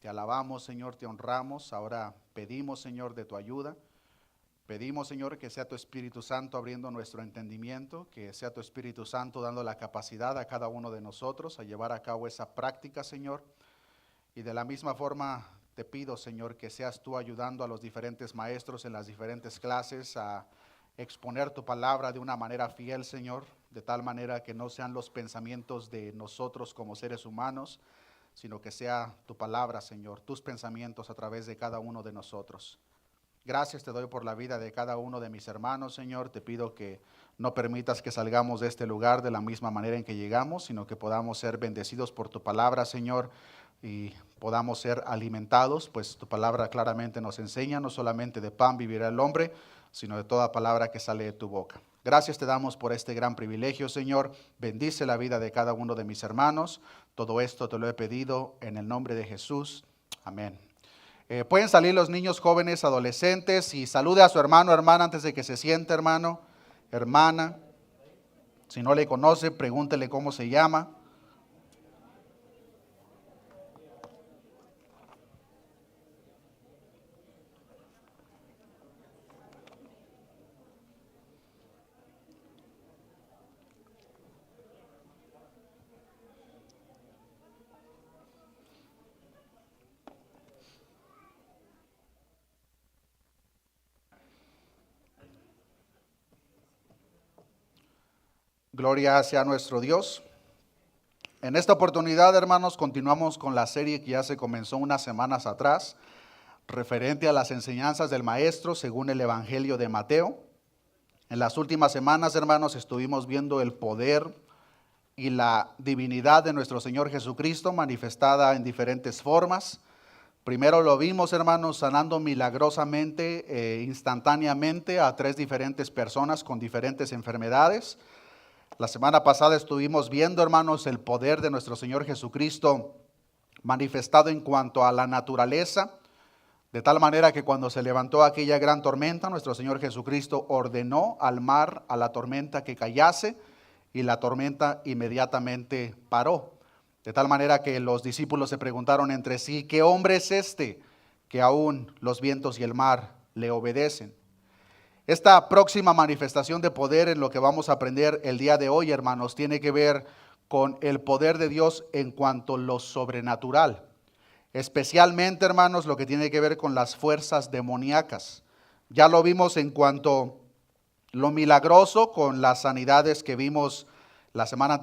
Te alabamos, Señor, te honramos. Ahora pedimos, Señor, de tu ayuda. Pedimos, Señor, que sea tu Espíritu Santo abriendo nuestro entendimiento, que sea tu Espíritu Santo dando la capacidad a cada uno de nosotros a llevar a cabo esa práctica, Señor. Y de la misma forma te pido, Señor, que seas tú ayudando a los diferentes maestros en las diferentes clases a exponer tu palabra de una manera fiel, Señor, de tal manera que no sean los pensamientos de nosotros como seres humanos, sino que sea tu palabra, Señor, tus pensamientos a través de cada uno de nosotros. Gracias te doy por la vida de cada uno de mis hermanos, Señor. Te pido que no permitas que salgamos de este lugar de la misma manera en que llegamos, sino que podamos ser bendecidos por tu palabra, Señor, y podamos ser alimentados, pues tu palabra claramente nos enseña, no solamente de pan vivirá el hombre, sino de toda palabra que sale de tu boca. Gracias te damos por este gran privilegio, Señor. Bendice la vida de cada uno de mis hermanos. Todo esto te lo he pedido en el nombre de Jesús. Amén. Pueden salir los niños, jóvenes, adolescentes y salude a su hermano, hermana, antes de que se siente, hermano, hermana. Si no le conoce, pregúntele cómo se llama. Gloria sea nuestro Dios. En esta oportunidad, hermanos, continuamos con la serie que ya se comenzó unas semanas atrás, referente a las enseñanzas del Maestro según el Evangelio de Mateo. En las últimas semanas, hermanos, estuvimos viendo el poder y la divinidad de nuestro Señor Jesucristo manifestada en diferentes formas. Primero lo vimos, hermanos, sanando milagrosamente, instantáneamente a 3 diferentes personas con diferentes enfermedades. La semana pasada estuvimos viendo, hermanos, el poder de nuestro Señor Jesucristo manifestado en cuanto a la naturaleza, de tal manera que cuando se levantó aquella gran tormenta, nuestro Señor Jesucristo ordenó al mar, a la tormenta, que callase, y la tormenta inmediatamente paró. De tal manera que los discípulos se preguntaron entre sí, ¿qué hombre es este que aún los vientos y el mar le obedecen? Esta próxima manifestación de poder en lo que vamos a aprender el día de hoy, hermanos, tiene que ver con el poder de Dios en cuanto a lo sobrenatural. Especialmente, hermanos, lo que tiene que ver con las fuerzas demoníacas. Ya lo vimos en cuanto a lo milagroso con las sanidades que vimos la semana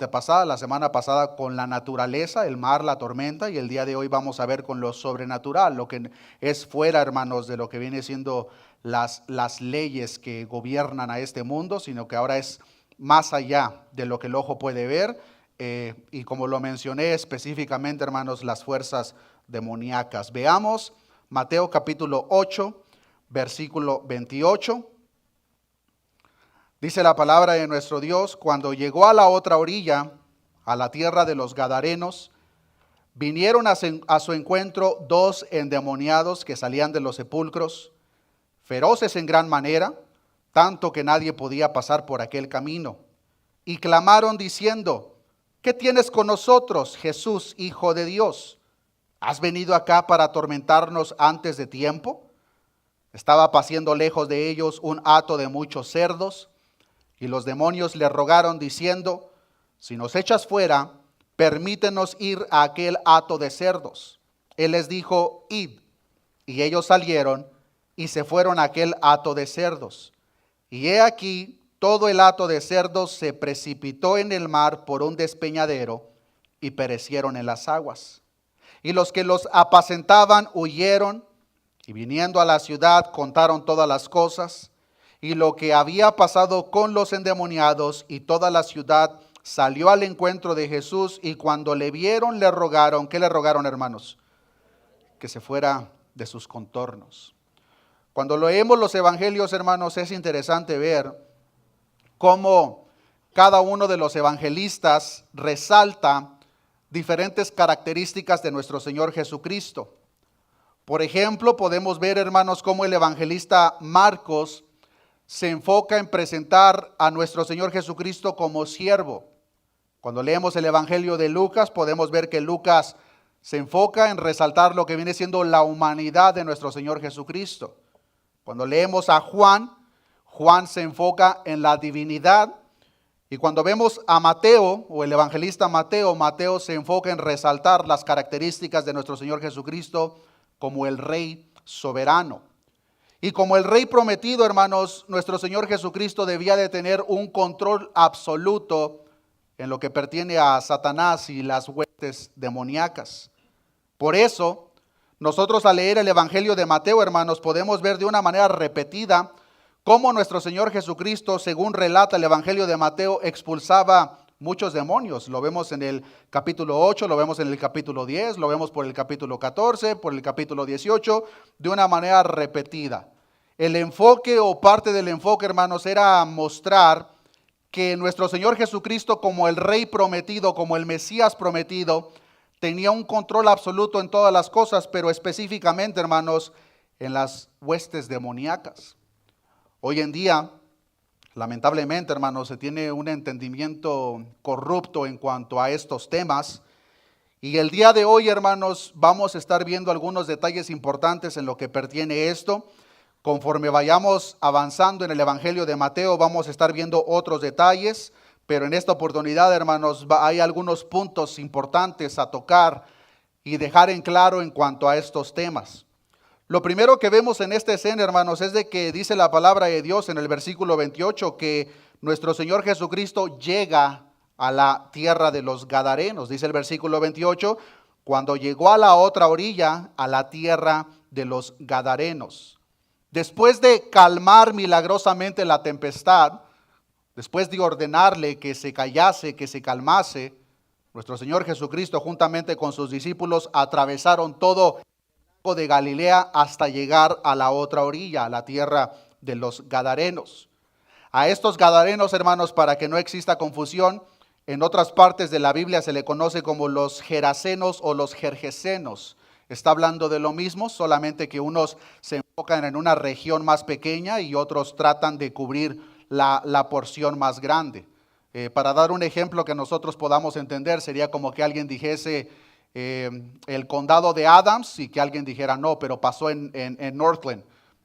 pasada con la naturaleza, el mar, la tormenta, y el día de hoy vamos a ver con lo sobrenatural, lo que es fuera, hermanos, de lo que viene siendo las leyes que gobiernan a este mundo, sino que ahora es más allá de lo que el ojo puede ver, y como lo mencioné específicamente, hermanos, las fuerzas demoníacas. Veamos Mateo capítulo 8, versículo 28. Dice la palabra de nuestro Dios: cuando llegó a la otra orilla, a la tierra de los Gadarenos, vinieron a su encuentro 2 endemoniados que salían de los sepulcros, feroces en gran manera, tanto que nadie podía pasar por aquel camino. Y clamaron diciendo: ¿qué tienes con nosotros, Jesús, Hijo de Dios? ¿Has venido acá para atormentarnos antes de tiempo? Estaba paciendo lejos de ellos un hato de muchos cerdos, y los demonios le rogaron diciendo: si nos echas fuera, permítenos ir a aquel hato de cerdos. Él les dijo: id. Y ellos salieron y se fueron a aquel hato de cerdos. Y he aquí, todo el hato de cerdos se precipitó en el mar por un despeñadero y perecieron en las aguas. Y los que los apacentaban huyeron, y viniendo a la ciudad contaron todas las cosas y lo que había pasado con los endemoniados, y toda la ciudad salió al encuentro de Jesús, y cuando le vieron le rogaron. ¿Qué le rogaron, hermanos? Que se fuera de sus contornos. Cuando leemos los evangelios, hermanos, es interesante ver cómo cada uno de los evangelistas resalta diferentes características de nuestro Señor Jesucristo. Por ejemplo, podemos ver, hermanos, cómo el evangelista Marcos se enfoca en presentar a nuestro Señor Jesucristo como siervo. Cuando leemos el Evangelio de Lucas, podemos ver que Lucas se enfoca en resaltar lo que viene siendo la humanidad de nuestro Señor Jesucristo. Cuando leemos a Juan, Juan se enfoca en la divinidad. Y cuando vemos a Mateo, o el evangelista Mateo, Mateo se enfoca en resaltar las características de nuestro Señor Jesucristo como el Rey soberano. Y como el Rey prometido, hermanos, nuestro Señor Jesucristo debía de tener un control absoluto en lo que pertiene a Satanás y las huestes demoníacas. Por eso, nosotros al leer el Evangelio de Mateo, hermanos, podemos ver de una manera repetida cómo nuestro Señor Jesucristo, según relata el Evangelio de Mateo, expulsaba muchos demonios. Lo vemos en el capítulo 8, lo vemos en el capítulo 10, lo vemos por el capítulo 14, por el capítulo 18, de una manera repetida. El enfoque o parte del enfoque, hermanos, era mostrar que nuestro Señor Jesucristo, como el Rey prometido, como el Mesías prometido, tenía un control absoluto en todas las cosas, pero específicamente, hermanos, en las huestes demoníacas. Hoy en día, lamentablemente, hermanos, se tiene un entendimiento corrupto en cuanto a estos temas. Y el día de hoy, hermanos, vamos a estar viendo algunos detalles importantes en lo que pertiene esto. Conforme vayamos avanzando en el Evangelio de Mateo, vamos a estar viendo otros detalles. Pero en esta oportunidad, hermanos, hay algunos puntos importantes a tocar y dejar en claro en cuanto a estos temas. Lo primero que vemos en esta escena, hermanos, es de que dice la palabra de Dios en el versículo 28 que nuestro Señor Jesucristo llega a la tierra de los Gadarenos. Dice el versículo 28, cuando llegó a la otra orilla, a la tierra de los Gadarenos. Después de calmar milagrosamente la tempestad, después de ordenarle que se callase, que se calmase, nuestro Señor Jesucristo juntamente con sus discípulos atravesaron todo de Galilea hasta llegar a la otra orilla, a la tierra de los Gadarenos. A estos Gadarenos, hermanos, para que no exista confusión, en otras partes de la Biblia se le conoce como los Gerasenos o los Gergesenos. Está hablando de lo mismo, solamente que unos se enfocan en una región más pequeña y otros tratan de cubrir la porción más grande. Para dar un ejemplo que nosotros podamos entender, sería como que alguien dijese el condado de Adams y que alguien dijera no, pero pasó en Northland.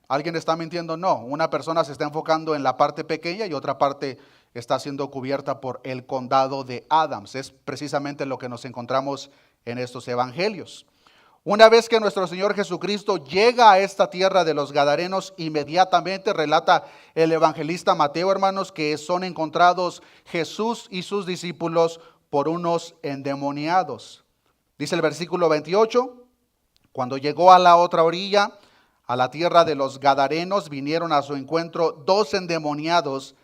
¿Alguien está mintiendo? No, una persona se está enfocando en la parte pequeña y otra parte está siendo cubierta por el condado de Adams. Es precisamente lo que nos encontramos en estos evangelios. Una vez que nuestro Señor Jesucristo llega a esta tierra de los Gadarenos, inmediatamente relata el evangelista Mateo, hermanos, que son encontrados Jesús y sus discípulos por unos endemoniados. Dice el versículo 28, cuando llegó a la otra orilla, a la tierra de los Gadarenos, vinieron a su encuentro 2 endemoniados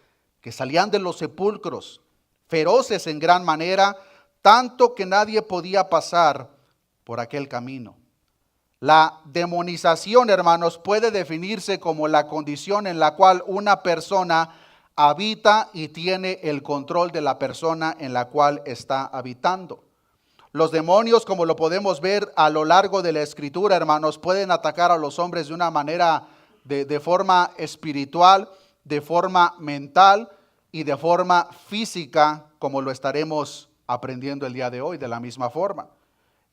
que salían de los sepulcros, feroces en gran manera, tanto que nadie podía pasar por aquel camino. La demonización, hermanos, puede definirse como la condición en la cual una persona habita y tiene el control de la persona en la cual está habitando. Los demonios, como lo podemos ver a lo largo de la Escritura, hermanos, pueden atacar a los hombres de una manera, de forma espiritual, de forma mental y de forma física, como lo estaremos aprendiendo el día de hoy, de la misma forma.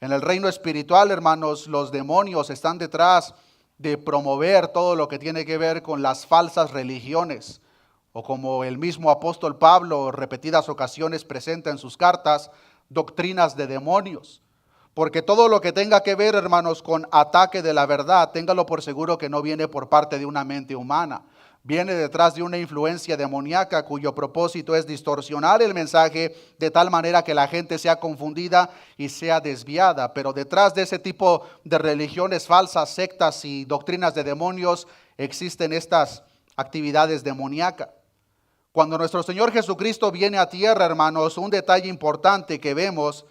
En el reino espiritual, hermanos, los demonios están detrás de promover todo lo que tiene que ver con las falsas religiones, o como el mismo apóstol Pablo repetidas ocasiones presenta en sus cartas, doctrinas de demonios. Porque todo lo que tenga que ver, hermanos, con ataque de la verdad, téngalo por seguro que no viene por parte de una mente humana. Viene detrás de una influencia demoníaca cuyo propósito es distorsionar el mensaje de tal manera que la gente sea confundida y sea desviada. Pero detrás de ese tipo de religiones falsas, sectas y doctrinas de demonios existen estas actividades demoníacas. Cuando nuestro Señor Jesucristo viene a tierra, hermanos, un detalle importante que vemos,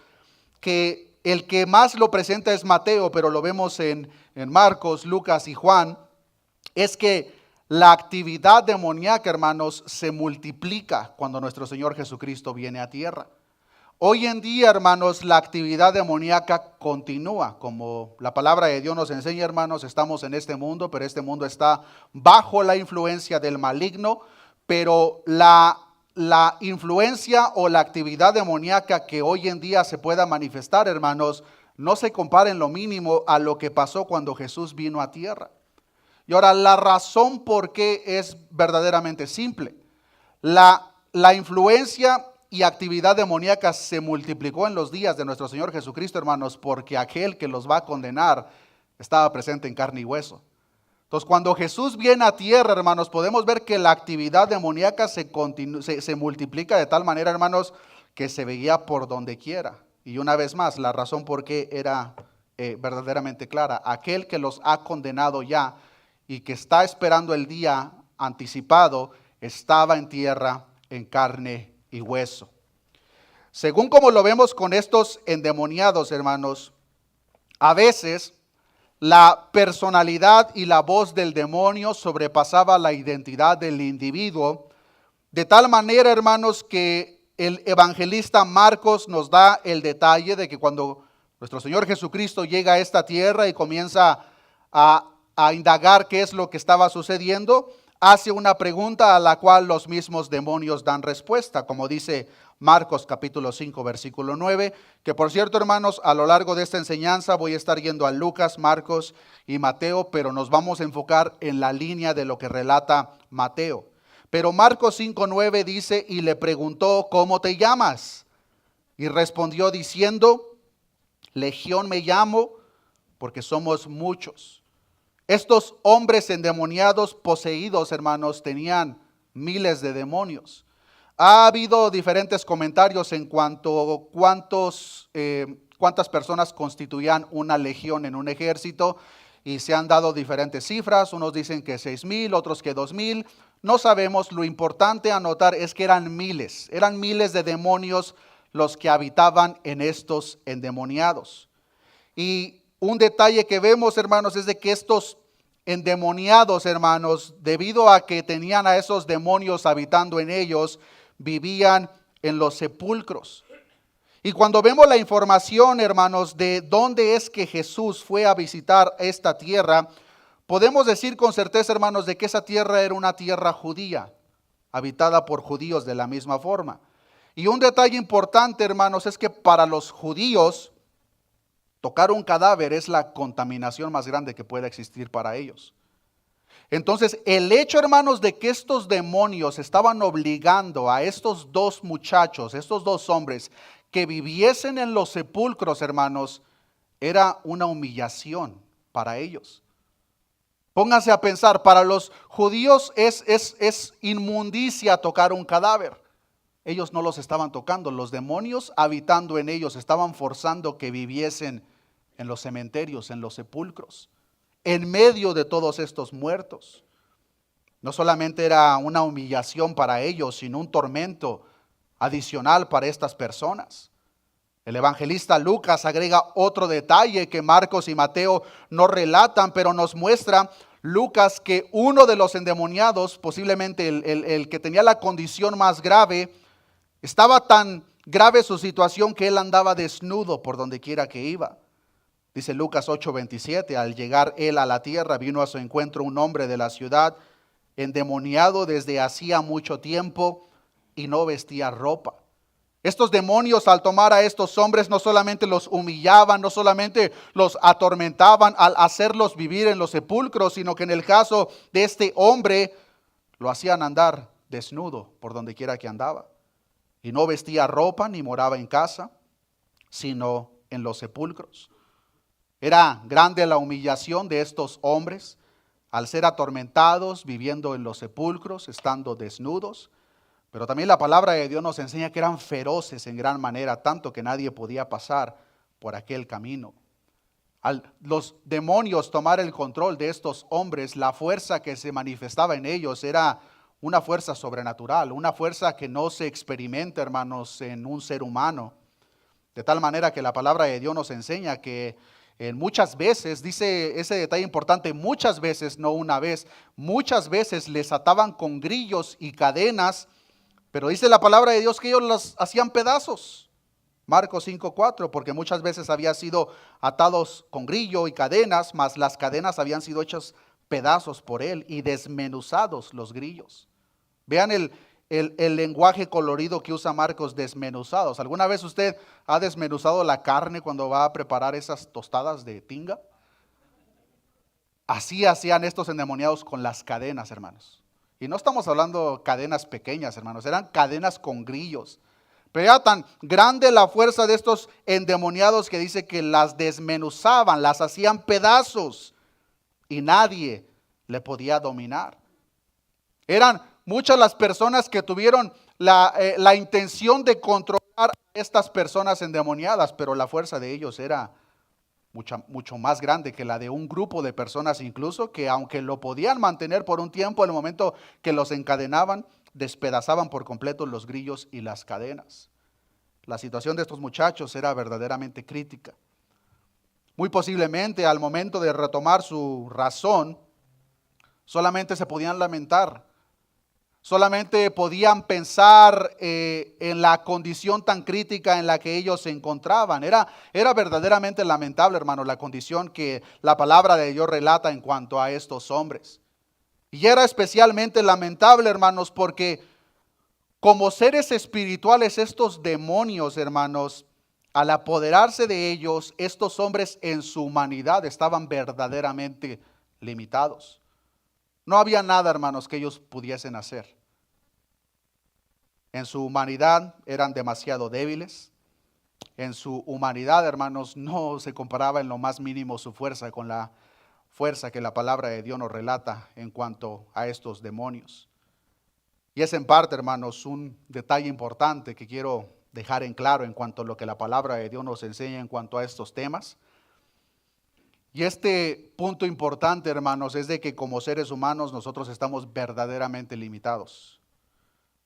que el que más lo presenta es Mateo, pero lo vemos en Marcos, Lucas y Juan, es que la actividad demoníaca, hermanos, se multiplica cuando nuestro Señor Jesucristo viene a tierra. Hoy en día, hermanos, la actividad demoníaca continúa. Como la palabra de Dios nos enseña, hermanos, estamos en este mundo, pero este mundo está bajo la influencia del maligno. Pero la influencia o la actividad demoníaca que hoy en día se pueda manifestar, hermanos, no se compara en lo mínimo a lo que pasó cuando Jesús vino a tierra. Y ahora, la razón por qué es verdaderamente simple. La influencia y actividad demoníaca se multiplicó en los días de nuestro Señor Jesucristo, hermanos, porque aquel que los va a condenar estaba presente en carne y hueso. Entonces, cuando Jesús viene a tierra, hermanos, podemos ver que la actividad demoníaca se multiplica de tal manera, hermanos, que se veía por donde quiera. Y una vez más, la razón por qué era verdaderamente clara. Aquel que los ha condenado ya y que está esperando el día anticipado, estaba en tierra, en carne y hueso. Según como lo vemos con estos endemoniados, hermanos, a veces la personalidad y la voz del demonio sobrepasaba la identidad del individuo, de tal manera, hermanos, que el evangelista Marcos nos da el detalle de que cuando nuestro Señor Jesucristo llega a esta tierra y comienza a indagar qué es lo que estaba sucediendo, hace una pregunta a la cual los mismos demonios dan respuesta, como dice Marcos capítulo 5 versículo 9, que por cierto, hermanos, a lo largo de esta enseñanza voy a estar yendo a Lucas, Marcos y Mateo, pero nos vamos a enfocar en la línea de lo que relata Mateo. Pero Marcos 5:9 dice, y le preguntó, ¿cómo te llamas? Y respondió diciendo, Legión me llamo, porque somos muchos. Estos hombres endemoniados, poseídos, hermanos, tenían miles de demonios. Ha habido diferentes comentarios en cuanto a cuántas personas constituían una legión en un ejército, y se han dado diferentes cifras. Unos dicen que 6,000, otros que 2,000. No sabemos. Lo importante a notar es que eran miles de demonios los que habitaban en estos endemoniados. Y un detalle que vemos, hermanos, es de que estos endemoniados, hermanos, debido a que tenían a esos demonios habitando en ellos, vivían en los sepulcros. Y cuando vemos la información, hermanos, de dónde es que Jesús fue a visitar esta tierra, podemos decir con certeza, hermanos, de que esa tierra era una tierra judía, habitada por judíos de la misma forma. Y un detalle importante, hermanos, es que para los judíos, tocar un cadáver es la contaminación más grande que pueda existir para ellos. Entonces, el hecho, hermanos, de que estos demonios estaban obligando a estos dos muchachos, estos dos hombres, que viviesen en los sepulcros, hermanos, era una humillación para ellos. Pónganse a pensar, para los judíos es inmundicia tocar un cadáver. Ellos no los estaban tocando, los demonios habitando en ellos estaban forzando que viviesen en los cementerios, en los sepulcros, en medio de todos estos muertos. No solamente era una humillación para ellos, sino un tormento adicional para estas personas. El evangelista Lucas agrega otro detalle que Marcos y Mateo no relatan, pero nos muestra Lucas que uno de los endemoniados, posiblemente el que tenía la condición más grave, estaba tan grave su situación que él andaba desnudo por donde quiera que iba. Dice Lucas 8:27, al llegar él a la tierra, vino a su encuentro un hombre de la ciudad, endemoniado desde hacía mucho tiempo y no vestía ropa. Estos demonios, al tomar a estos hombres, no solamente los humillaban, no solamente los atormentaban al hacerlos vivir en los sepulcros, sino que en el caso de este hombre, lo hacían andar desnudo por donde quiera que andaba. Y no vestía ropa ni moraba en casa, sino en los sepulcros. Era grande la humillación de estos hombres al ser atormentados, viviendo en los sepulcros, estando desnudos. Pero también la palabra de Dios nos enseña que eran feroces en gran manera, tanto que nadie podía pasar por aquel camino. Al los demonios tomar el control de estos hombres, la fuerza que se manifestaba en ellos era una fuerza sobrenatural, una fuerza que no se experimenta, hermanos, en un ser humano. De tal manera que la palabra de Dios nos enseña que muchas veces, dice ese detalle importante, muchas veces, no una vez, muchas veces les ataban con grillos y cadenas, pero dice la palabra de Dios que ellos las hacían pedazos. Marcos 5:4, porque muchas veces había sido atados con grillo y cadenas, mas las cadenas habían sido hechas pedazos por él y desmenuzados los grillos. Vean el lenguaje colorido que usa Marcos, desmenuzados. ¿Alguna vez usted ha desmenuzado la carne cuando va a preparar esas tostadas de tinga? Así hacían estos endemoniados con las cadenas, hermanos. Y no estamos hablando cadenas pequeñas, hermanos, eran cadenas con grillos. Pero era tan grande la fuerza de estos endemoniados que dice que las desmenuzaban, las hacían pedazos y nadie le podía dominar. Eran muchas las personas que tuvieron la intención de controlar a estas personas endemoniadas, pero la fuerza de ellos era mucho más grande que la de un grupo de personas, incluso que aunque lo podían mantener por un tiempo, en el momento que los encadenaban, despedazaban por completo los grillos y las cadenas. La situación de estos muchachos era verdaderamente crítica. Muy posiblemente al momento de retomar su razón, solamente se podían lamentar. Solamente podían pensar en la condición tan crítica en la que ellos se encontraban. Era verdaderamente lamentable, hermano, la condición que la palabra de Dios relata en cuanto a estos hombres. Y era especialmente lamentable, hermanos, porque como seres espirituales, estos demonios, hermanos, al apoderarse de ellos, estos hombres en su humanidad estaban verdaderamente limitados. No había nada, hermanos, que ellos pudiesen hacer. En su humanidad eran demasiado débiles. En su humanidad, hermanos, no se comparaba en lo más mínimo su fuerza con la fuerza que la palabra de Dios nos relata en cuanto a estos demonios. Y es en parte, hermanos, un detalle importante que quiero dejar en claro en cuanto a lo que la palabra de Dios nos enseña en cuanto a estos temas. Y este punto importante, hermanos, es de que como seres humanos nosotros estamos verdaderamente limitados.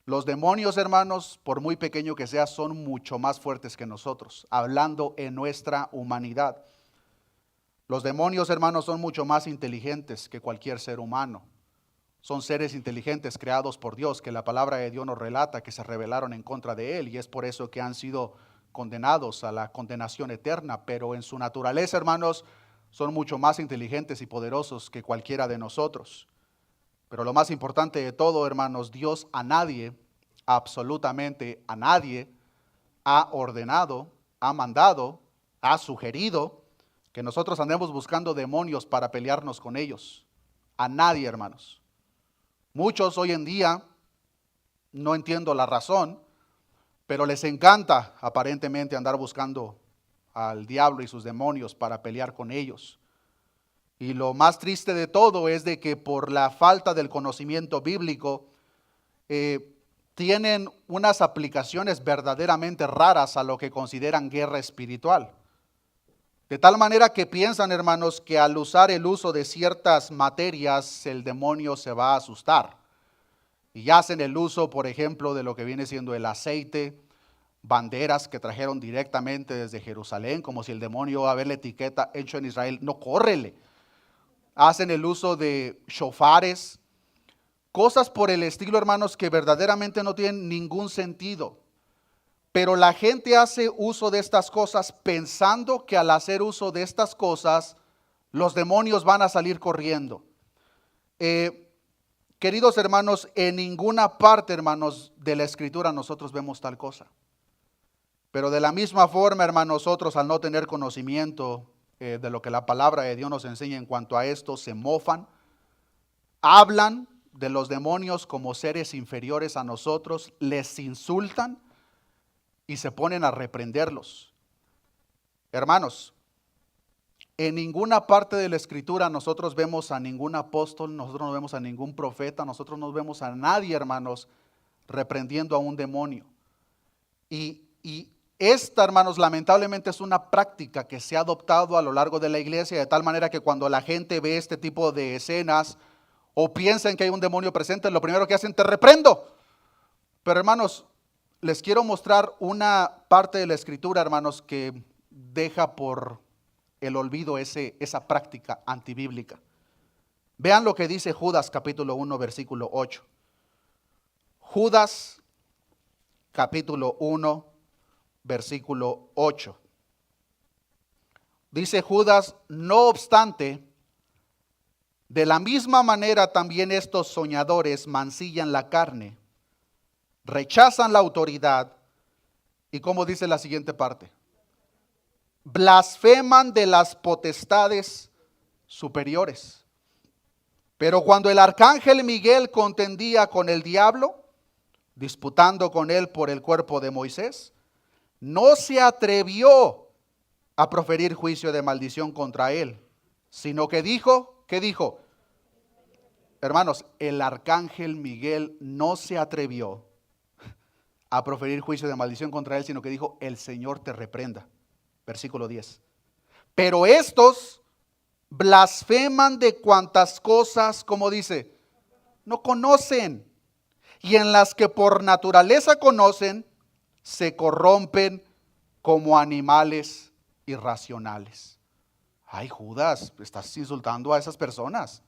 Los demonios, hermanos, por muy pequeño que sea, son mucho más fuertes que nosotros, hablando en nuestra humanidad. Los demonios, hermanos, son mucho más inteligentes que cualquier ser humano. Son seres inteligentes creados por Dios, que la palabra de Dios nos relata que se rebelaron en contra de Él, y es por eso que han sido condenados a la condenación eterna. Pero en su naturaleza, hermanos, son mucho más inteligentes y poderosos que cualquiera de nosotros. Pero lo más importante de todo, hermanos, Dios a nadie, absolutamente a nadie, ha ordenado, ha mandado, ha sugerido que nosotros andemos buscando demonios para pelearnos con ellos. A nadie, hermanos. Muchos hoy en día, no entiendo la razón, pero les encanta aparentemente andar buscando al diablo y sus demonios para pelear con ellos. Y lo más triste de todo es de que por la falta del conocimiento bíblico tienen unas aplicaciones verdaderamente raras a lo que consideran guerra espiritual. De tal manera que piensan, hermanos, que al usar el uso de ciertas materias el demonio se va a asustar. Y hacen el uso, por ejemplo, de lo que viene siendo el aceite, banderas que trajeron directamente desde Jerusalén, como si el demonio va a ver la etiqueta hecho en Israel, no, córrele. Hacen el uso de shofares, cosas por el estilo, hermanos, que verdaderamente no tienen ningún sentido. Pero la gente hace uso de estas cosas pensando que al hacer uso de estas cosas, los demonios van a salir corriendo. Queridos hermanos, en ninguna parte, hermanos, de la Escritura nosotros vemos tal cosa. Pero de la misma forma, hermanos, nosotros al no tener conocimiento de lo que la palabra de Dios nos enseña en cuanto a esto, se mofan, hablan de los demonios como seres inferiores a nosotros, les insultan y se ponen a reprenderlos. Hermanos, en ninguna parte de la Escritura nosotros vemos a ningún apóstol, nosotros no vemos a ningún profeta, nosotros no vemos a nadie, hermanos, reprendiendo a un demonio. Y esta, hermanos, lamentablemente es una práctica que se ha adoptado a lo largo de la iglesia, de tal manera que cuando la gente ve este tipo de escenas o piensan que hay un demonio presente, lo primero que hacen, te reprendo. Pero hermanos, les quiero mostrar una parte de la Escritura, hermanos, que deja por el olvido esa práctica antibíblica. Vean lo que dice Judas capítulo 1 versículo 8. Judas capítulo 1 versículo 8. Dice Judas, no obstante, de la misma manera también estos soñadores mancillan la carne, rechazan la autoridad y, como dice la siguiente parte, blasfeman de las potestades superiores. Pero cuando el arcángel Miguel contendía con el diablo, disputando con él por el cuerpo de Moisés, no se atrevió a proferir juicio de maldición contra él, sino que dijo, ¿qué dijo? Hermanos, el arcángel Miguel no se atrevió a proferir juicio de maldición contra él, sino que dijo, el Señor te reprenda. Versículo 10. Pero estos blasfeman de cuantas cosas, como dice, no conocen, y en las que por naturaleza conocen, se corrompen como animales irracionales. Ay, Judas, estás insultando a esas personas.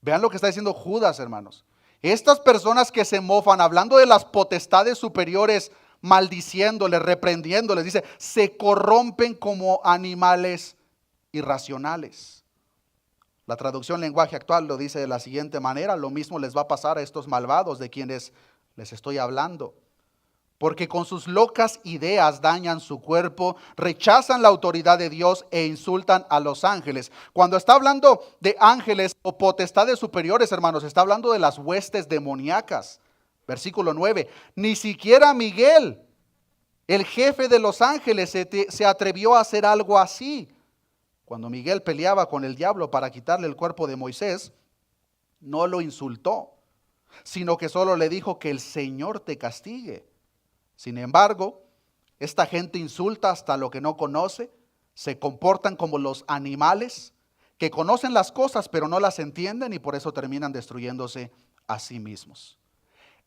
Vean lo que está diciendo Judas, hermanos. Estas personas que se mofan, hablando de las potestades superiores, maldiciéndoles, reprendiéndoles, dice, se corrompen como animales irracionales. La traducción lenguaje actual lo dice de la siguiente manera: lo mismo les va a pasar a estos malvados de quienes les estoy hablando. Porque con sus locas ideas dañan su cuerpo, rechazan la autoridad de Dios e insultan a los ángeles. Cuando está hablando de ángeles o potestades superiores, hermanos, está hablando de las huestes demoníacas. Versículo 9. Ni siquiera Miguel, el jefe de los ángeles, se atrevió a hacer algo así. Cuando Miguel peleaba con el diablo para quitarle el cuerpo de Moisés, no lo insultó, sino que solo le dijo que el Señor te castigue. Sin embargo, esta gente insulta hasta lo que no conoce, se comportan como los animales que conocen las cosas pero no las entienden y por eso terminan destruyéndose a sí mismos.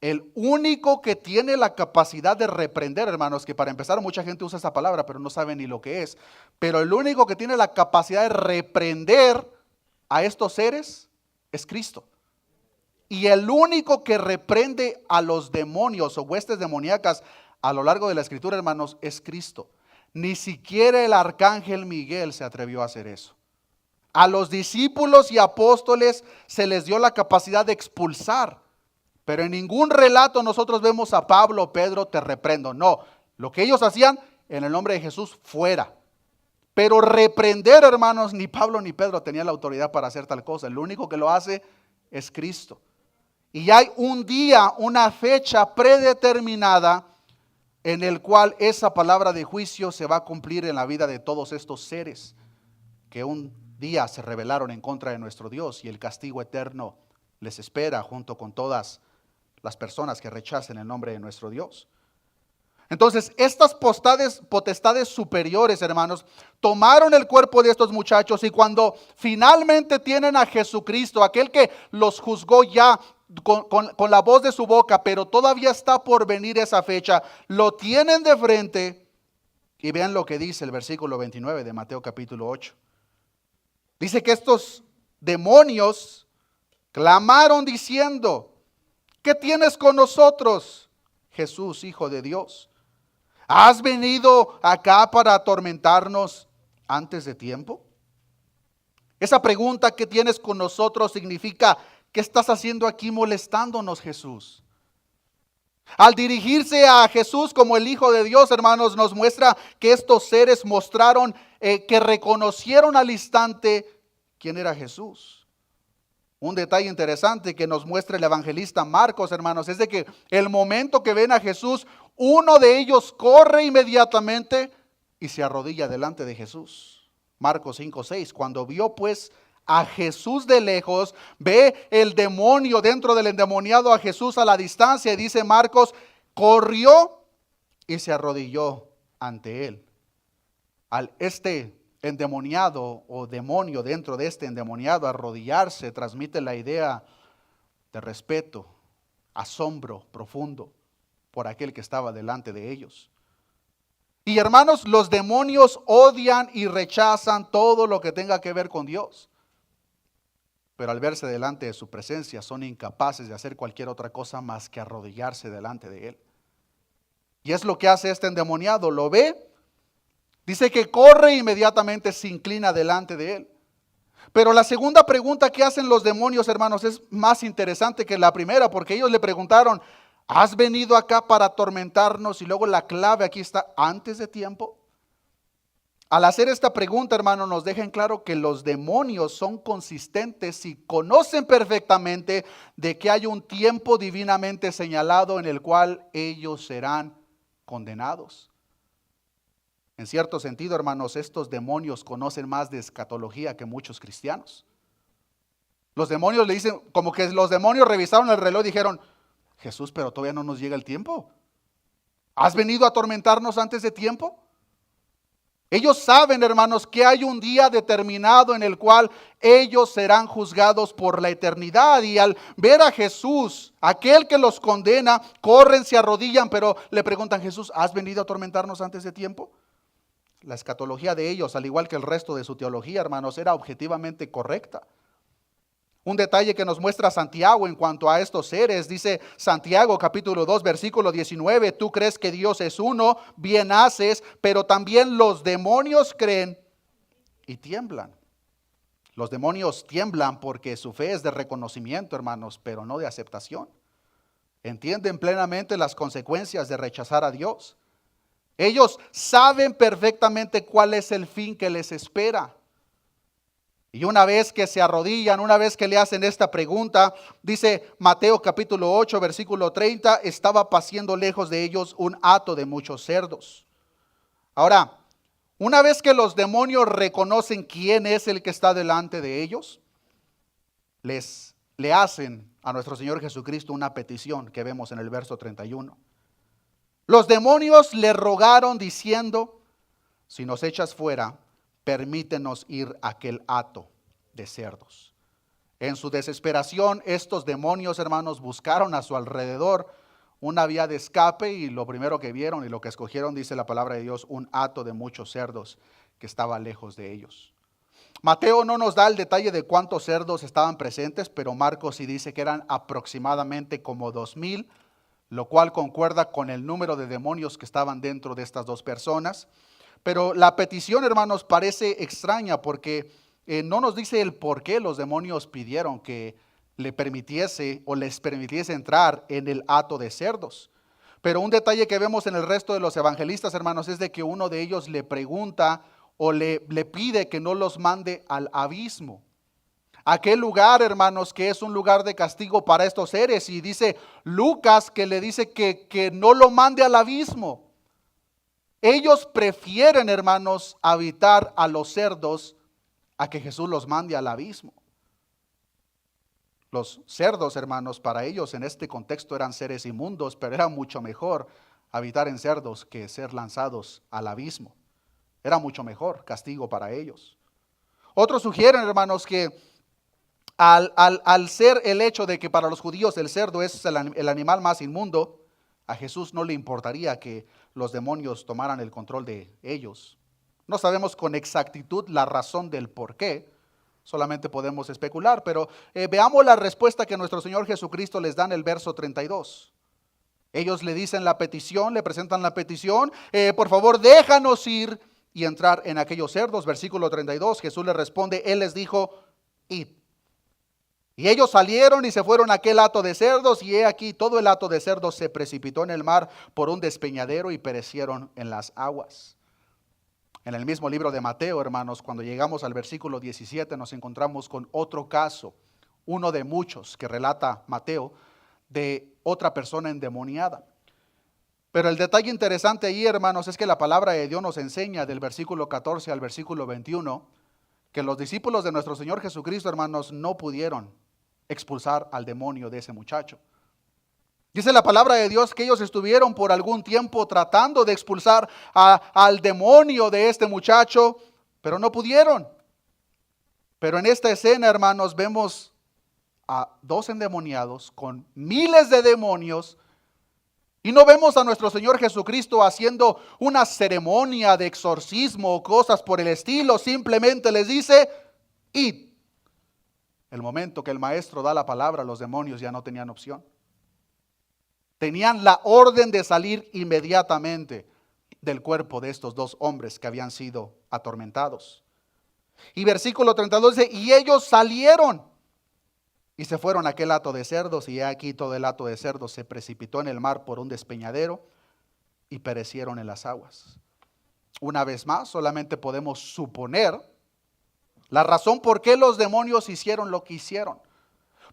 El único que tiene la capacidad de reprender, hermanos, que para empezar mucha gente usa esa palabra pero no sabe ni lo que es, pero el único que tiene la capacidad de reprender a estos seres es Cristo. Y el único que reprende a los demonios o huestes demoníacas a lo largo de la escritura, hermanos, es Cristo. Ni siquiera el arcángel Miguel se atrevió a hacer eso. A los discípulos y apóstoles se les dio la capacidad de expulsar, pero en ningún relato nosotros vemos a Pablo, Pedro, te reprendo. No, lo que ellos hacían en el nombre de Jesús, fuera. Pero reprender, hermanos, ni Pablo ni Pedro tenían la autoridad para hacer tal cosa. El único que lo hace es Cristo. Y hay un día, una fecha predeterminada en el cual esa palabra de juicio se va a cumplir en la vida de todos estos seres que un día se rebelaron en contra de nuestro Dios, y el castigo eterno les espera junto con todas las personas que rechacen el nombre de nuestro Dios. Entonces, estas potestades superiores, hermanos, tomaron el cuerpo de estos muchachos, y cuando finalmente tienen a Jesucristo, aquel que los juzgó ya con la voz de su boca, pero todavía está por venir esa fecha, lo tienen de frente, y vean lo que dice el versículo 29 de Mateo capítulo 8. Dice que estos demonios clamaron diciendo, ¿qué tienes con nosotros, Jesús, Hijo de Dios? ¿Has venido acá para atormentarnos antes de tiempo? Esa pregunta, ¿qué tienes con nosotros?, significa, ¿qué estás haciendo aquí molestándonos, Jesús? Al dirigirse a Jesús como el Hijo de Dios, hermanos, nos muestra que estos seres mostraron que reconocieron al instante quién era Jesús. Un detalle interesante que nos muestra el evangelista Marcos, hermanos, es de que el momento que ven a Jesús, uno de ellos corre inmediatamente y se arrodilla delante de Jesús. Marcos 5:6, cuando vio pues a Jesús de lejos, ve el demonio dentro del endemoniado a Jesús a la distancia, y dice Marcos, corrió y se arrodilló ante él. Al endemoniado o demonio dentro de este endemoniado arrodillarse, transmite la idea de respeto, asombro profundo por aquel que estaba delante de ellos. Y hermanos, los demonios odian y rechazan todo lo que tenga que ver con Dios, pero al verse delante de su presencia son incapaces de hacer cualquier otra cosa más que arrodillarse delante de él. Y es lo que hace este endemoniado, lo ve, dice que corre e inmediatamente se inclina delante de él. Pero la segunda pregunta que hacen los demonios, hermanos, es más interesante que la primera, porque ellos le preguntaron, ¿Has venido acá para atormentarnos? Y luego la clave aquí está, antes de tiempo. Al hacer esta pregunta, hermano, nos deja en claro que los demonios son consistentes y conocen perfectamente de que hay un tiempo divinamente señalado en el cual ellos serán condenados. En cierto sentido, hermanos, estos demonios conocen más de escatología que muchos cristianos. Los demonios le dicen, como que los demonios revisaron el reloj y dijeron, Jesús, pero todavía no nos llega el tiempo. ¿Has venido a atormentarnos antes de tiempo? Ellos saben, hermanos, que hay un día determinado en el cual ellos serán juzgados por la eternidad. Y al ver a Jesús, aquel que los condena, corren, se arrodillan, pero le preguntan, Jesús, ¿has venido a atormentarnos antes de tiempo? La escatología de ellos, al igual que el resto de su teología, hermanos, era objetivamente correcta. Un detalle que nos muestra Santiago en cuanto a estos seres, dice Santiago capítulo 2 versículo 19, tú crees que Dios es uno, bien haces, pero también los demonios creen y tiemblan. Los demonios tiemblan porque su fe es de reconocimiento, hermanos, pero no de aceptación. Entienden plenamente las consecuencias de rechazar a Dios. Ellos saben perfectamente cuál es el fin que les espera. Y una vez que se arrodillan, una vez que le hacen esta pregunta, dice Mateo capítulo 8, versículo 30, estaba paciendo lejos de ellos un hato de muchos cerdos. Ahora, una vez que los demonios reconocen quién es el que está delante de ellos, le hacen a nuestro Señor Jesucristo una petición que vemos en el verso 31. Los demonios le rogaron diciendo, si nos echas fuera, permítenos ir a aquel hato de cerdos. En su desesperación, estos demonios, hermanos, buscaron a su alrededor una vía de escape y lo primero que vieron y lo que escogieron, dice la palabra de Dios, un hato de muchos cerdos que estaba lejos de ellos. Mateo no nos da el detalle de cuántos cerdos estaban presentes, pero Marcos sí dice que eran aproximadamente como 2,000, lo cual concuerda con el número de demonios que estaban dentro de estas dos personas. Pero la petición, hermanos, parece extraña porque no nos dice el por qué los demonios pidieron que le permitiese o les permitiese entrar en el hato de cerdos. Pero un detalle que vemos en el resto de los evangelistas, hermanos, es de que uno de ellos le pregunta o le pide que no los mande al abismo. Aquel lugar, hermanos, que es un lugar de castigo para estos seres. Y dice Lucas que le dice que no lo mande al abismo. Ellos prefieren, hermanos, habitar a los cerdos a que Jesús los mande al abismo. Los cerdos, hermanos, para ellos en este contexto eran seres inmundos, pero era mucho mejor habitar en cerdos que ser lanzados al abismo. Era mucho mejor castigo para ellos. Otros sugieren, hermanos, que al ser el hecho de que para los judíos el cerdo es el animal más inmundo, a Jesús no le importaría que los demonios tomaran el control de ellos. No sabemos con exactitud la razón del por qué, solamente podemos especular, pero veamos la respuesta que nuestro Señor Jesucristo les da en el verso 32. Ellos le dicen la petición, le presentan la petición, por favor déjanos ir y entrar en aquellos cerdos. Versículo 32, Jesús les responde, Él les dijo, id. Y ellos salieron y se fueron a aquel hato de cerdos, y he aquí todo el hato de cerdos se precipitó en el mar por un despeñadero y perecieron en las aguas. En el mismo libro de Mateo, hermanos, cuando llegamos al versículo 17 nos encontramos con otro caso, uno de muchos que relata Mateo, de otra persona endemoniada. Pero el detalle interesante ahí, hermanos, es que la palabra de Dios nos enseña del versículo 14 al versículo 21, que los discípulos de nuestro Señor Jesucristo, hermanos, no pudieron expulsar al demonio de ese muchacho. Dice la palabra de Dios que ellos estuvieron por algún tiempo tratando de expulsar al demonio de este muchacho, pero no pudieron. Pero en esta escena, hermanos, vemos a dos endemoniados con miles de demonios y no vemos a nuestro Señor Jesucristo haciendo una ceremonia de exorcismo o cosas por el estilo. Simplemente les dice, id. El momento que el maestro da la palabra, los demonios ya no tenían opción. Tenían la orden de salir inmediatamente del cuerpo de estos dos hombres que habían sido atormentados. Y versículo 32 dice, y ellos salieron. Y se fueron a aquel hato de cerdos, y he aquí todo el hato de cerdos se precipitó en el mar por un despeñadero y perecieron en las aguas. Una vez más, solamente podemos suponer la razón por qué los demonios hicieron lo que hicieron.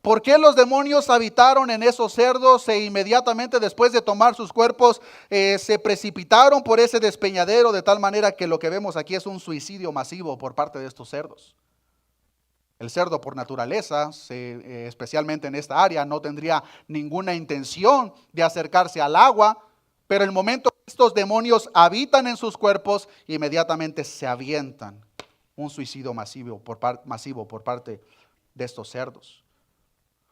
¿Por qué los demonios habitaron en esos cerdos e inmediatamente después de tomar sus cuerpos se precipitaron por ese despeñadero de tal manera que lo que vemos aquí es un suicidio masivo por parte de estos cerdos? El cerdo por naturaleza, especialmente en esta área, no tendría ninguna intención de acercarse al agua, pero en el momento que estos demonios habitan en sus cuerpos, inmediatamente se avientan. Un suicidio masivo por parte de estos cerdos.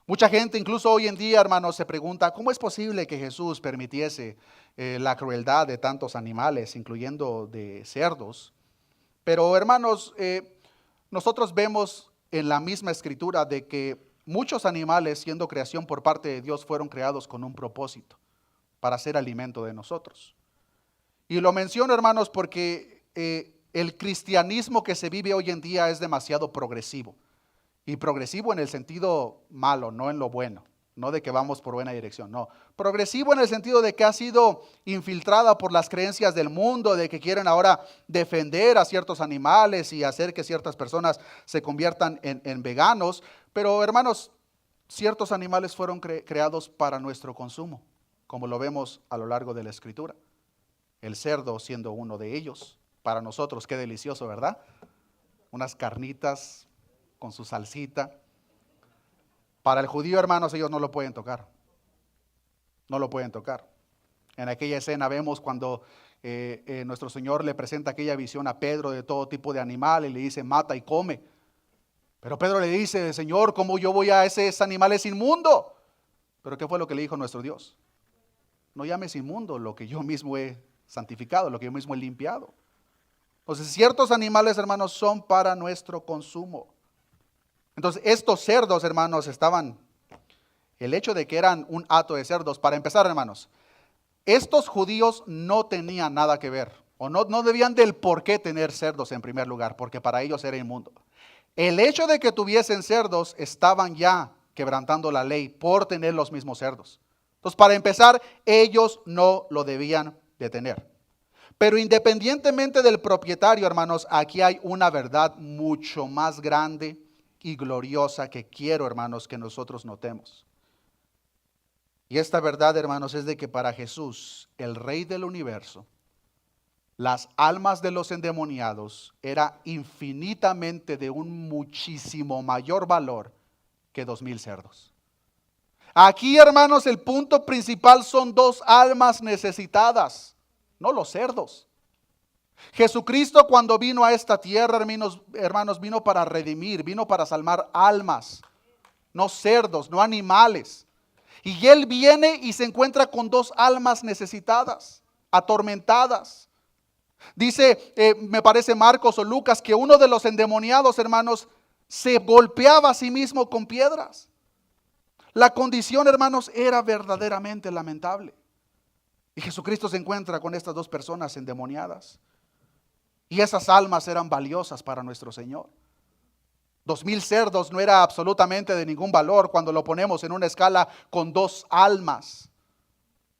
Mucha gente, incluso hoy en día, hermanos, se pregunta, ¿cómo es posible que Jesús permitiese la crueldad de tantos animales, incluyendo de cerdos? Pero, hermanos, nosotros vemos en la misma escritura de que muchos animales, siendo creación por parte de Dios, fueron creados con un propósito, para ser alimento de nosotros. Y lo menciono, hermanos, porque el cristianismo que se vive hoy en día es demasiado progresivo. Y progresivo en el sentido malo, no en lo bueno. No de que vamos por buena dirección, no. Progresivo en el sentido de que ha sido infiltrada por las creencias del mundo, de que quieren ahora defender a ciertos animales y hacer que ciertas personas se conviertan en veganos. Pero, hermanos, ciertos animales fueron creados para nuestro consumo, como lo vemos a lo largo de la Escritura. El cerdo siendo uno de ellos. Para nosotros, qué delicioso, ¿verdad? Unas carnitas con su salsita. Para el judío, hermanos, ellos no lo pueden tocar. No lo pueden tocar. En aquella escena vemos cuando nuestro Señor le presenta aquella visión a Pedro de todo tipo de animal y le dice, mata y come. Pero Pedro le dice, Señor, ¿cómo yo voy a ese animal es inmundo? Pero ¿qué fue lo que le dijo nuestro Dios? No llames inmundo lo que yo mismo he santificado, lo que yo mismo he limpiado. Entonces, ciertos animales, hermanos, son para nuestro consumo. Entonces, estos cerdos, hermanos, el hecho de que eran un hato de cerdos, para empezar, hermanos, estos judíos no tenían nada que ver, o no debían del por qué tener cerdos en primer lugar, porque para ellos era inmundo. El hecho de que tuviesen cerdos, estaban ya quebrantando la ley por tener los mismos cerdos. Entonces, para empezar, ellos no lo debían de tener. Pero independientemente del propietario, hermanos, aquí hay una verdad mucho más grande y gloriosa que quiero, hermanos, que nosotros notemos. Y esta verdad, hermanos, es de que para Jesús, el Rey del universo, las almas de los endemoniados era infinitamente de un muchísimo mayor valor que 2,000 cerdos. Aquí, hermanos, el punto principal son dos almas necesitadas, no los cerdos. Jesucristo cuando vino a esta tierra, hermanos, vino para redimir, vino para salvar almas, no cerdos, no animales. Y Él viene y se encuentra con dos almas necesitadas, atormentadas. Dice, me parece Marcos o Lucas, que uno de los endemoniados, hermanos, se golpeaba a sí mismo con piedras. La condición, hermanos, era verdaderamente lamentable. Y Jesucristo se encuentra con estas dos personas endemoniadas. Y esas almas eran valiosas para nuestro Señor. 2,000 cerdos no era absolutamente de ningún valor cuando lo ponemos en una escala con dos almas.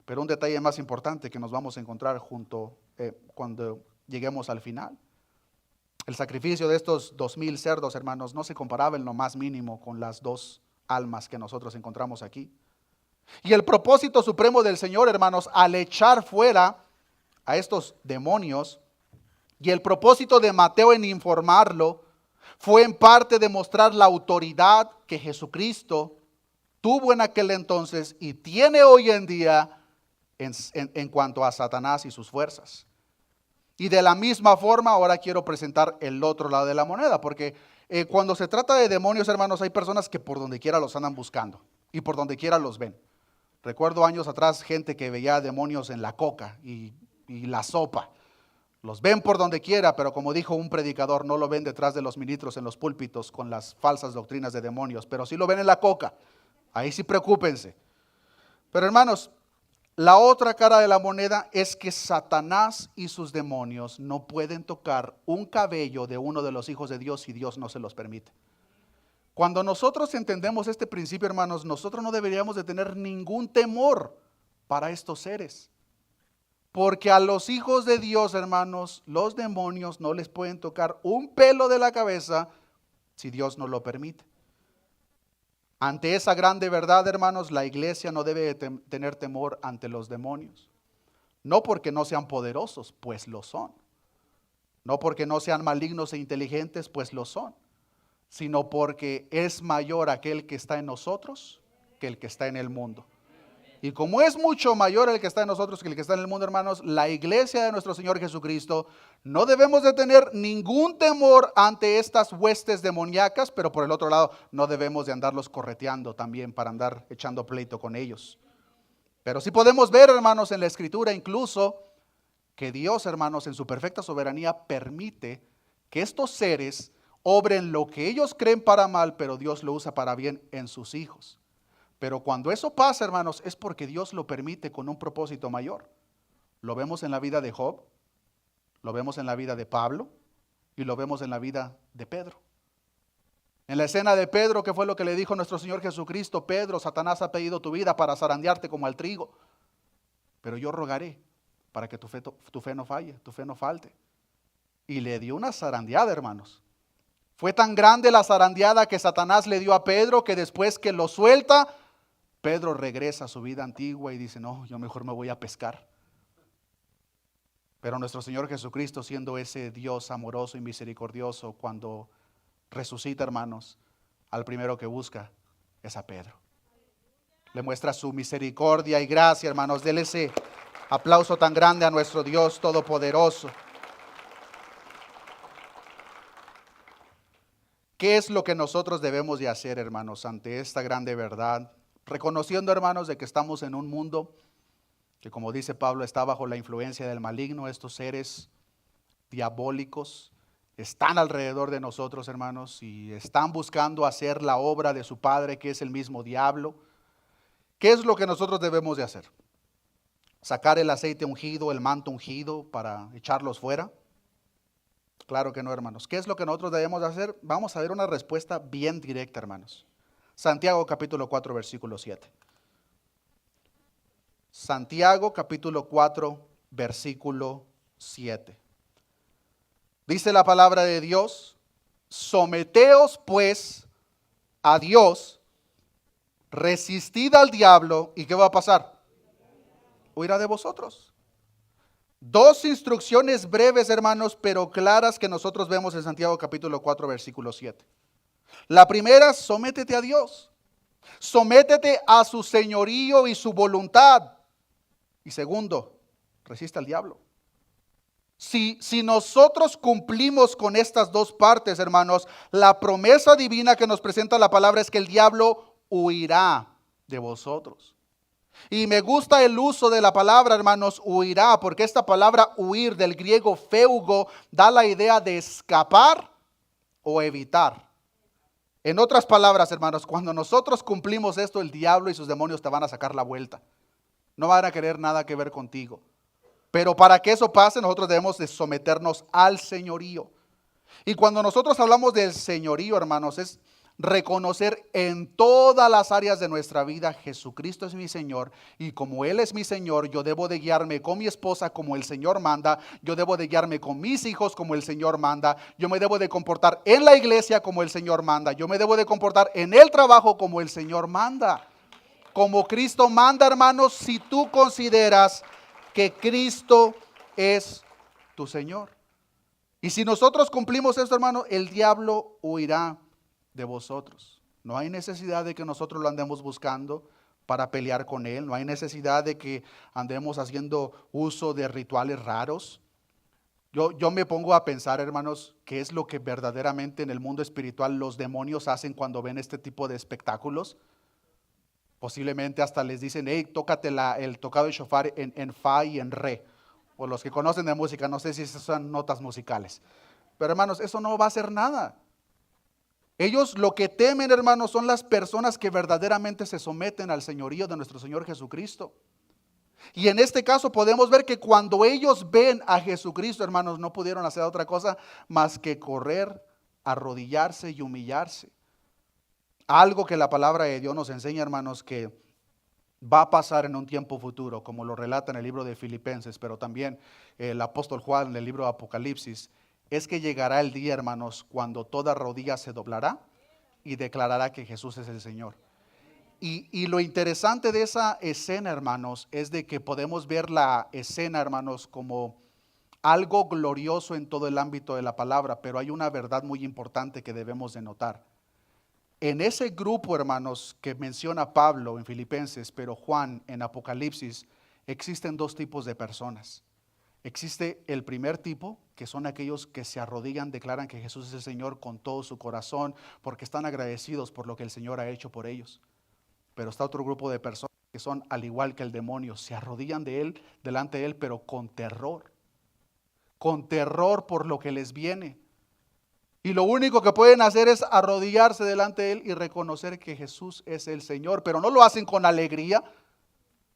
Pero un detalle más importante que nos vamos a encontrar cuando lleguemos al final. El sacrificio de estos 2,000 cerdos, hermanos, no se comparaba en lo más mínimo con las dos almas que nosotros encontramos aquí. Y el propósito supremo del Señor, hermanos, al echar fuera a estos demonios, y el propósito de Mateo en informarlo, fue en parte demostrar la autoridad que Jesucristo tuvo en aquel entonces y tiene hoy en día en cuanto a Satanás y sus fuerzas. Y de la misma forma ahora quiero presentar el otro lado de la moneda, porque cuando se trata de demonios, hermanos, hay personas que por donde quiera los andan buscando y por donde quiera los ven. Recuerdo años atrás gente que veía demonios en la coca y la sopa. Los ven por donde quiera, pero como dijo un predicador, no lo ven detrás de los ministros en los púlpitos con las falsas doctrinas de demonios, pero sí lo ven en la coca. Ahí sí preocúpense. Pero hermanos, la otra cara de la moneda es que Satanás y sus demonios no pueden tocar un cabello de uno de los hijos de Dios si Dios no se los permite. Cuando nosotros entendemos este principio, hermanos, nosotros no deberíamos de tener ningún temor para estos seres. Porque a los hijos de Dios, hermanos, los demonios no les pueden tocar un pelo de la cabeza si Dios no lo permite. Ante esa grande verdad, hermanos, la iglesia no debe tener temor ante los demonios. No porque no sean poderosos, pues lo son. No porque no sean malignos e inteligentes, pues lo son. Sino porque es mayor aquel que está en nosotros que el que está en el mundo. Y como es mucho mayor el que está en nosotros que el que está en el mundo, hermanos, la iglesia de nuestro Señor Jesucristo, no debemos de tener ningún temor ante estas huestes demoníacas, pero por el otro lado, no debemos de andarlos correteando también para andar echando pleito con ellos. Pero sí podemos ver, hermanos, en la Escritura incluso que Dios, hermanos, en su perfecta soberanía permite que estos seres obren lo que ellos creen para mal, pero Dios lo usa para bien en sus hijos. Pero cuando eso pasa, hermanos, es porque Dios lo permite con un propósito mayor. Lo vemos en la vida de Job, lo vemos en la vida de Pablo y lo vemos en la vida de Pedro. En la escena de Pedro, ¿qué fue lo que le dijo nuestro Señor Jesucristo? Pedro, Satanás ha pedido tu vida para zarandearte como al trigo, pero yo rogaré para que tu fe no falle, tu fe no falte. Y le dio una zarandeada, hermanos. Fue tan grande la zarandeada que Satanás le dio a Pedro que después que lo suelta, Pedro regresa a su vida antigua y dice, no, yo mejor me voy a pescar. Pero nuestro Señor Jesucristo, siendo ese Dios amoroso y misericordioso, cuando resucita, hermanos, al primero que busca es a Pedro. Le muestra su misericordia y gracia, hermanos. Dele ese aplauso tan grande a nuestro Dios todopoderoso. ¿Qué es lo que nosotros debemos de hacer, hermanos, ante esta grande verdad? Reconociendo, hermanos, de que estamos en un mundo que, como dice Pablo, está bajo la influencia del maligno. Estos seres diabólicos están alrededor de nosotros, hermanos, y están buscando hacer la obra de su padre, que es el mismo diablo. ¿Qué es lo que nosotros debemos de hacer? ¿Sacar el aceite ungido, el manto ungido para echarlos fuera? Claro que no, hermanos. ¿Qué es lo que nosotros debemos de hacer? Vamos a ver una respuesta bien directa, hermanos. Santiago capítulo 4, versículo 7. Santiago capítulo 4, versículo 7. Dice la palabra de Dios, someteos pues a Dios, resistid al diablo, ¿y qué va a pasar? Huirá de vosotros. Dos instrucciones breves, hermanos, pero claras que nosotros vemos en Santiago capítulo 4, versículo 7. La primera, sométete a Dios. Sométete a su señorío y su voluntad. Y segundo, resiste al diablo. Si nosotros cumplimos con estas dos partes, hermanos, la promesa divina que nos presenta la palabra es que el diablo huirá de vosotros. Y me gusta el uso de la palabra, hermanos, huirá, porque esta palabra huir del griego feugo da la idea de escapar o evitar. En otras palabras, hermanos, cuando nosotros cumplimos esto, el diablo y sus demonios te van a sacar la vuelta. No van a querer nada que ver contigo. Pero para que eso pase, nosotros debemos de someternos al señorío. Y cuando nosotros hablamos del señorío, hermanos, es reconocer en todas las áreas de nuestra vida, Jesucristo es mi Señor, y como Él es mi Señor, yo debo de guiarme con mi esposa como el Señor manda, yo debo de guiarme con mis hijos como el Señor manda, yo me debo de comportar en la iglesia como el Señor manda, yo me debo de comportar en el trabajo como el Señor manda. Como Cristo manda, hermanos, si tú consideras que Cristo es tu Señor. Y si nosotros cumplimos esto, hermano, el diablo huirá de vosotros. No hay necesidad de que nosotros lo andemos buscando para pelear con él. No hay necesidad de que andemos haciendo uso de rituales raros. Yo me pongo a pensar, hermanos, qué es lo que verdaderamente en el mundo espiritual los demonios hacen cuando ven este tipo de espectáculos. Posiblemente hasta les dicen, hey, tócate el tocado de shofar en fa y en re. O los que conocen de música, no sé si esas son notas musicales. Pero hermanos, eso no va a hacer nada. Ellos lo que temen, hermanos, son las personas que verdaderamente se someten al señorío de nuestro Señor Jesucristo. Y en este caso podemos ver que cuando ellos ven a Jesucristo, hermanos, no pudieron hacer otra cosa más que correr, arrodillarse y humillarse. Algo que la palabra de Dios nos enseña, hermanos, que va a pasar en un tiempo futuro, como lo relata en el libro de Filipenses, pero también el apóstol Juan en el libro de Apocalipsis, es que llegará el día, hermanos, cuando toda rodilla se doblará y declarará que Jesús es el Señor. Y lo interesante de esa escena, hermanos, es de que podemos ver la escena, hermanos, como algo glorioso en todo el ámbito de la palabra, pero hay una verdad muy importante que debemos de notar. En ese grupo, hermanos, que menciona Pablo en Filipenses, pero Juan en Apocalipsis, existen dos tipos de personas. Existe el primer tipo, que son aquellos que se arrodillan, declaran que Jesús es el Señor con todo su corazón, porque están agradecidos por lo que el Señor ha hecho por ellos. Pero está otro grupo de personas que son al igual que el demonio, se arrodillan delante de él, pero con terror por lo que les viene. Y lo único que pueden hacer es arrodillarse delante de él y reconocer que Jesús es el Señor, pero no lo hacen con alegría,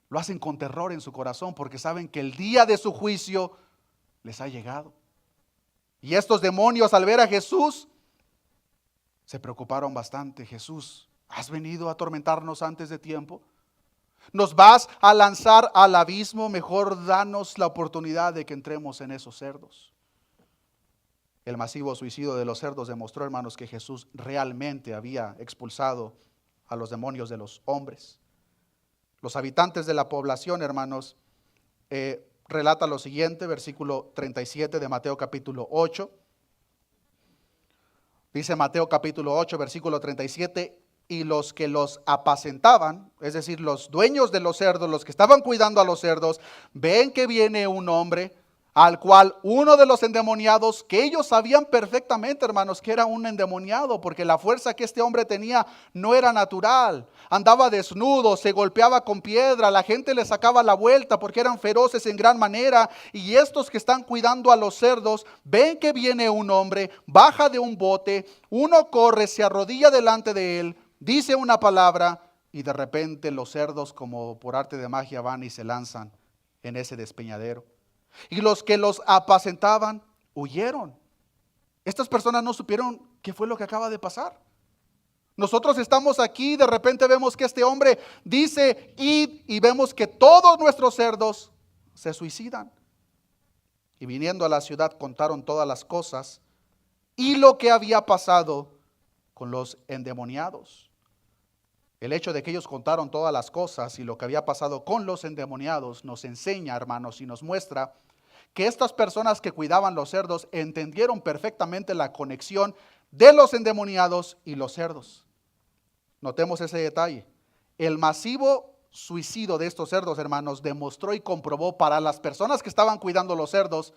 lo hacen con terror en su corazón, porque saben que el día de su juicio les ha llegado. Y estos demonios, al ver a Jesús, se preocuparon bastante. Jesús, ¿has venido a atormentarnos antes de tiempo? ¿Nos vas a lanzar al abismo? Mejor danos la oportunidad de que entremos en esos cerdos. El masivo suicidio de los cerdos demostró, hermanos, que Jesús realmente había expulsado a los demonios de los hombres. Los habitantes de la población, hermanos, relata lo siguiente, versículo 37 de Mateo capítulo 8. Dice Mateo capítulo 8, versículo 37, y los que los apacentaban, es decir, los dueños de los cerdos, los que estaban cuidando a los cerdos, ven que viene un hombre al cual uno de los endemoniados, que ellos sabían perfectamente, hermanos, que era un endemoniado, porque la fuerza que este hombre tenía no era natural. Andaba desnudo, se golpeaba con piedra, la gente le sacaba la vuelta porque eran feroces en gran manera. Y estos que están cuidando a los cerdos, ven que viene un hombre, baja de un bote, uno corre, se arrodilla delante de él, dice una palabra y de repente los cerdos, como por arte de magia, van y se lanzan en ese despeñadero. Y los que los apacentaban huyeron. Estas personas no supieron qué fue lo que acaba de pasar. Nosotros estamos aquí, de repente vemos que este hombre dice id, y vemos que todos nuestros cerdos se suicidan. Y viniendo a la ciudad contaron todas las cosas y lo que había pasado con los endemoniados. El hecho de que ellos contaron todas las cosas y lo que había pasado con los endemoniados nos enseña, hermanos, y nos muestra que estas personas que cuidaban los cerdos entendieron perfectamente la conexión de los endemoniados y los cerdos. Notemos ese detalle. El masivo suicidio de estos cerdos, hermanos, demostró y comprobó para las personas que estaban cuidando los cerdos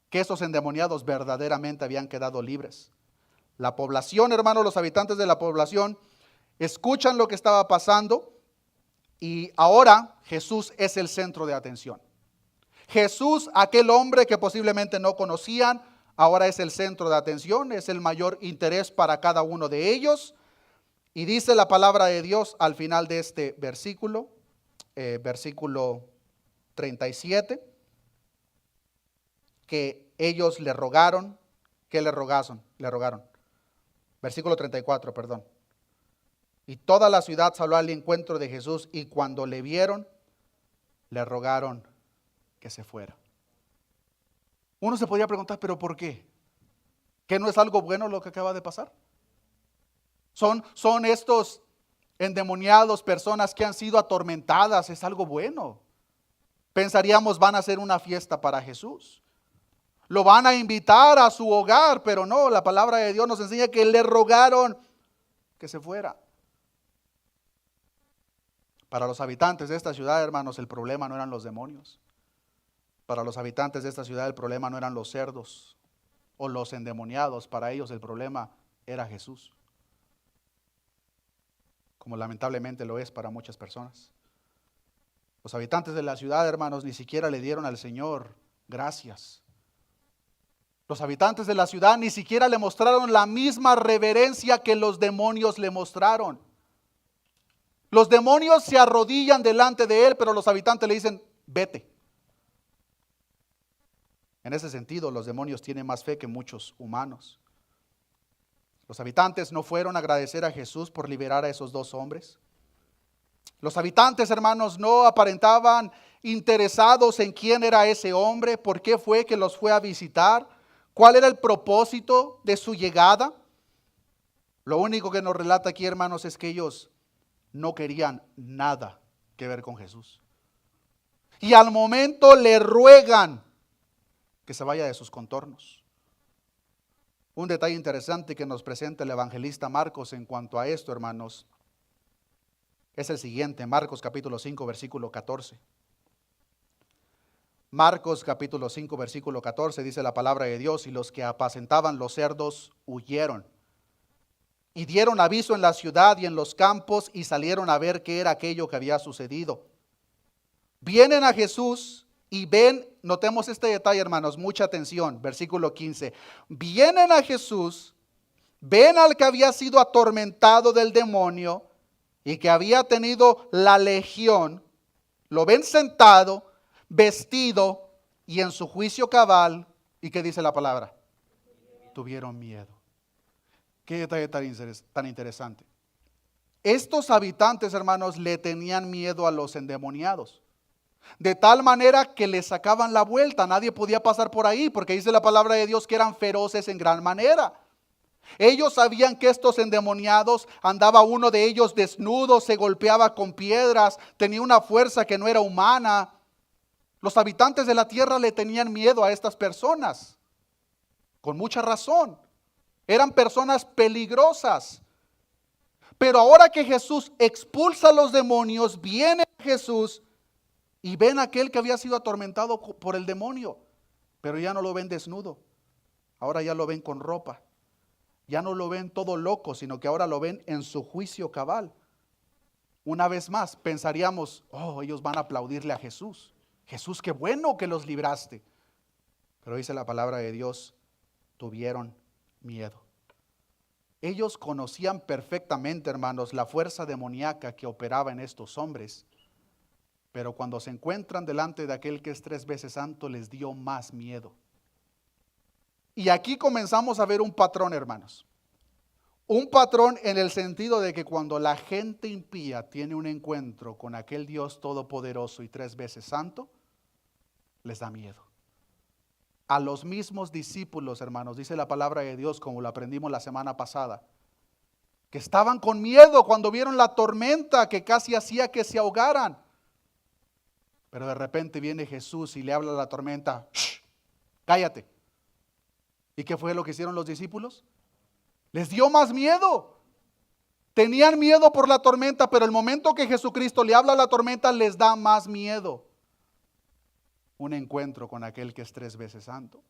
que esos endemoniados verdaderamente habían quedado libres. La población, hermanos, los habitantes de la población escuchan lo que estaba pasando y ahora Jesús es el centro de atención. Jesús, aquel hombre que posiblemente no conocían, ahora es el centro de atención, es el mayor interés para cada uno de ellos. Y dice la palabra de Dios al final de este versículo, versículo 37, que ellos le rogaron. ¿Qué le rogaron? Versículo 34, perdón. Y toda la ciudad salió al encuentro de Jesús y cuando le vieron, le rogaron que se fuera. Uno se podría preguntar, ¿pero por qué? ¿Que no es algo bueno lo que acaba de pasar? Son estos endemoniados, personas que han sido atormentadas, es algo bueno. Pensaríamos van a hacer una fiesta para Jesús. Lo van a invitar a su hogar, pero no, la palabra de Dios nos enseña que le rogaron que se fuera. Para los habitantes de esta ciudad, hermanos, el problema no eran los demonios. Para los habitantes de esta ciudad el problema no eran los cerdos o los endemoniados. Para ellos el problema era Jesús. Como lamentablemente lo es para muchas personas. Los habitantes de la ciudad, hermanos, ni siquiera le dieron al Señor gracias. Los habitantes de la ciudad ni siquiera le mostraron la misma reverencia que los demonios le mostraron. Los demonios se arrodillan delante de él, pero los habitantes le dicen, vete. En ese sentido, los demonios tienen más fe que muchos humanos. Los habitantes no fueron a agradecer a Jesús por liberar a esos dos hombres. Los habitantes, hermanos, no aparentaban interesados en quién era ese hombre, por qué fue que los fue a visitar, cuál era el propósito de su llegada. Lo único que nos relata aquí, hermanos, es que ellos no querían nada que ver con Jesús. Y al momento le ruegan que se vaya de sus contornos. Un detalle interesante que nos presenta el evangelista Marcos en cuanto a esto, hermanos, es el siguiente, Marcos capítulo 5, versículo 14. Marcos capítulo 5, versículo 14 dice la palabra de Dios: y los que apacentaban los cerdos huyeron y dieron aviso en la ciudad y en los campos y salieron a ver qué era aquello que había sucedido. Vienen a Jesús y ven, notemos este detalle, hermanos, mucha atención, versículo 15. Vienen a Jesús, ven al que había sido atormentado del demonio y que había tenido la legión, lo ven sentado, vestido y en su juicio cabal. ¿Y qué dice la palabra? Tuvieron miedo. Qué detalle tan interesante. Estos habitantes, hermanos, le tenían miedo a los endemoniados. De tal manera que le sacaban la vuelta. Nadie podía pasar por ahí porque dice la palabra de Dios que eran feroces en gran manera. Ellos sabían que estos endemoniados, andaba uno de ellos desnudo, se golpeaba con piedras, tenía una fuerza que no era humana. Los habitantes de la tierra le tenían miedo a estas personas, con mucha razón. Eran personas peligrosas. Pero ahora que Jesús expulsa a los demonios, viene Jesús y ven a aquel que había sido atormentado por el demonio, pero ya no lo ven desnudo, ahora ya lo ven con ropa. Ya no lo ven todo loco, sino que ahora lo ven en su juicio cabal. Una vez más, pensaríamos, oh, ellos van a aplaudirle a Jesús. Jesús, qué bueno que los libraste. Pero dice la palabra de Dios, tuvieron miedo. Ellos conocían perfectamente, hermanos, la fuerza demoníaca que operaba en estos hombres. Pero cuando se encuentran delante de aquel que es 3 veces santo, les dio más miedo. Y aquí comenzamos a ver un patrón, hermanos. Un patrón en el sentido de que cuando la gente impía tiene un encuentro con aquel Dios todopoderoso y 3 veces santo, les da miedo. A los mismos discípulos, hermanos, dice la palabra de Dios, como lo aprendimos la semana pasada, que estaban con miedo cuando vieron la tormenta que casi hacía que se ahogaran. Pero de repente viene Jesús y le habla a la tormenta, ¡shh! Cállate. ¿Y qué fue lo que hicieron los discípulos? Les dio más miedo. Tenían miedo por la tormenta, pero el momento que Jesucristo le habla a la tormenta les da más miedo. Un encuentro con aquel que es 3 veces santo.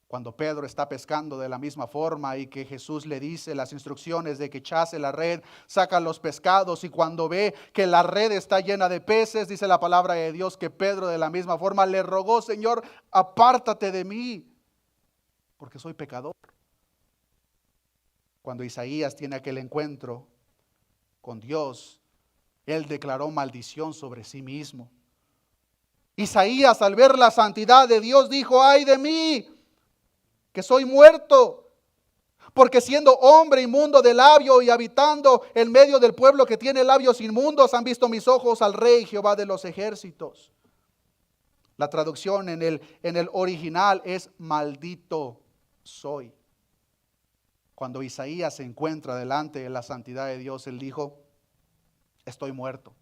Cuando Pedro está pescando de la misma forma y que Jesús le dice las instrucciones de que echace la red, saca los pescados, y cuando ve que la red está llena de peces, dice la palabra de Dios que Pedro de la misma forma le rogó, Señor, apártate de mí, porque soy pecador. Cuando Isaías tiene aquel encuentro con Dios, él declaró maldición sobre sí mismo. Isaías, al ver la santidad de Dios, dijo, ay de mí, que soy muerto, porque siendo hombre inmundo de labio y habitando en medio del pueblo que tiene labios inmundos, han visto mis ojos al Rey Jehová de los ejércitos. La traducción en el original es maldito soy. Cuando Isaías se encuentra delante de la santidad de Dios, él dijo, estoy muerto,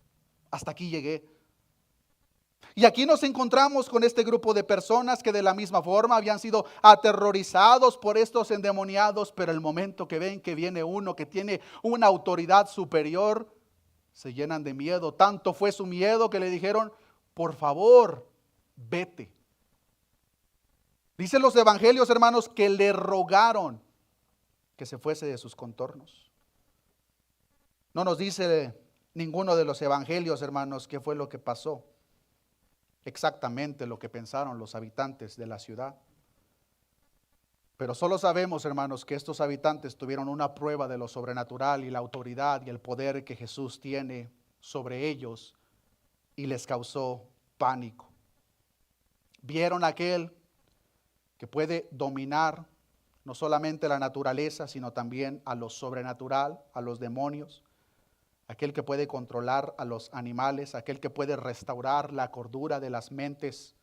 hasta aquí llegué. Y aquí nos encontramos con este grupo de personas que de la misma forma habían sido aterrorizados por estos endemoniados, pero el momento que ven que viene uno que tiene una autoridad superior, se llenan de miedo. Tanto fue su miedo que le dijeron, por favor, vete. Dicen los evangelios, hermanos, que le rogaron que se fuese de sus contornos. No nos dice ninguno de los evangelios, hermanos, qué fue lo que pasó. Exactamente lo que pensaron los habitantes de la ciudad. Pero solo sabemos, hermanos, que estos habitantes tuvieron una prueba de lo sobrenatural y la autoridad y el poder que Jesús tiene sobre ellos y les causó pánico. Vieron a aquel que puede dominar no solamente la naturaleza, sino también a lo sobrenatural, a los demonios, aquel que puede controlar a los animales, aquel que puede restaurar la cordura de las mentes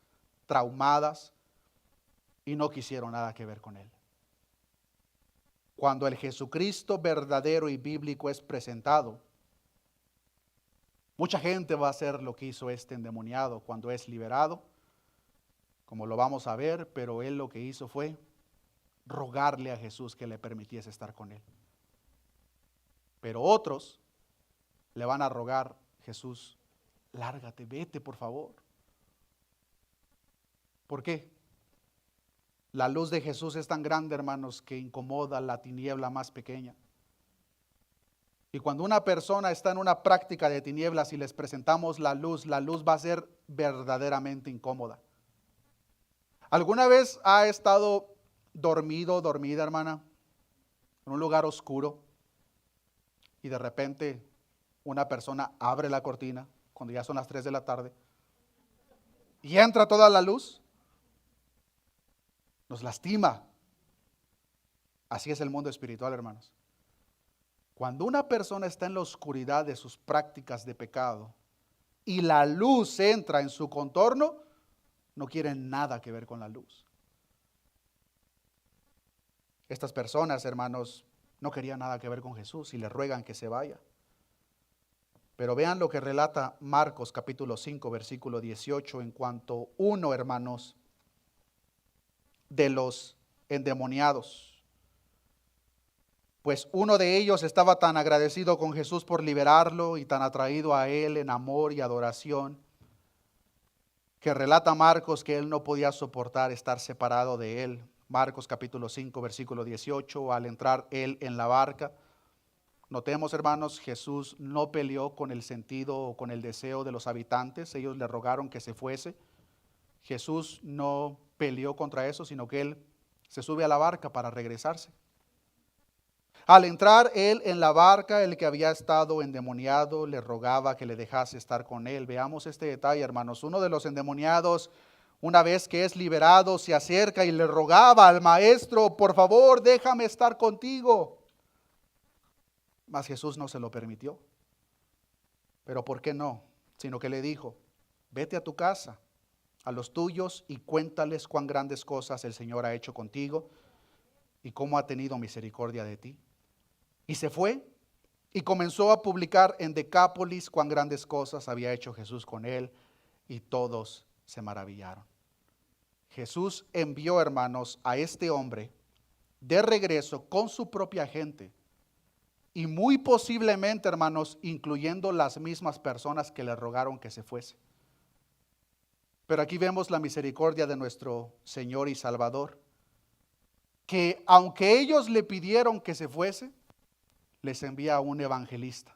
traumadas, y no quisieron nada que ver con él. Cuando el Jesucristo verdadero y bíblico es presentado, mucha gente va a hacer lo que hizo este endemoniado cuando es liberado, como lo vamos a ver, pero él lo que hizo fue rogarle a Jesús que le permitiese estar con él. Pero otros le van a rogar: Jesús, lárgate, vete por favor. ¿Por qué? La luz de Jesús es tan grande, hermanos, que incomoda la tiniebla más pequeña. Y cuando una persona está en una práctica de tinieblas y les presentamos la luz va a ser verdaderamente incómoda. ¿Alguna vez ha estado dormido, dormida, hermana, en un lugar oscuro y de repente una persona abre la cortina cuando ya son las 3 de la tarde y entra toda la luz? Nos lastima. Así es el mundo espiritual, hermanos. Cuando una persona está en la oscuridad de sus prácticas de pecado y la luz entra en su contorno, no quieren nada que ver con la luz. Estas personas, hermanos, no querían nada que ver con Jesús y le ruegan que se vaya. Pero vean lo que relata Marcos capítulo 5, versículo 18, en cuanto uno, hermanos, de los endemoniados. Pues uno de ellos estaba tan agradecido con Jesús por liberarlo y tan atraído a él en amor y adoración, que relata Marcos que él no podía soportar estar separado de él. Marcos capítulo 5, versículo 18, al entrar él en la barca. Notemos, hermanos, Jesús no peleó con el sentido o con el deseo de los habitantes. Ellos le rogaron que se fuese. Jesús no peleó contra eso, sino que él se sube a la barca para regresarse. Al entrar él en la barca, el que había estado endemoniado le rogaba que le dejase estar con él. Veamos este detalle, hermanos. Uno de los endemoniados, una vez que es liberado, se acerca y le rogaba al maestro: por favor, déjame estar contigo. Mas Jesús no se lo permitió. Pero ¿por qué no? Sino que le dijo: vete a tu casa, a los tuyos, y cuéntales cuán grandes cosas el Señor ha hecho contigo y cómo ha tenido misericordia de ti. Y se fue y comenzó a publicar en Decápolis cuán grandes cosas había hecho Jesús con él, y todos se maravillaron. Jesús envió, hermanos, a este hombre de regreso con su propia gente, y muy posiblemente, hermanos, incluyendo las mismas personas que le rogaron que se fuese. Pero aquí vemos la misericordia de nuestro Señor y Salvador, que aunque ellos le pidieron que se fuese, les envía a un evangelista.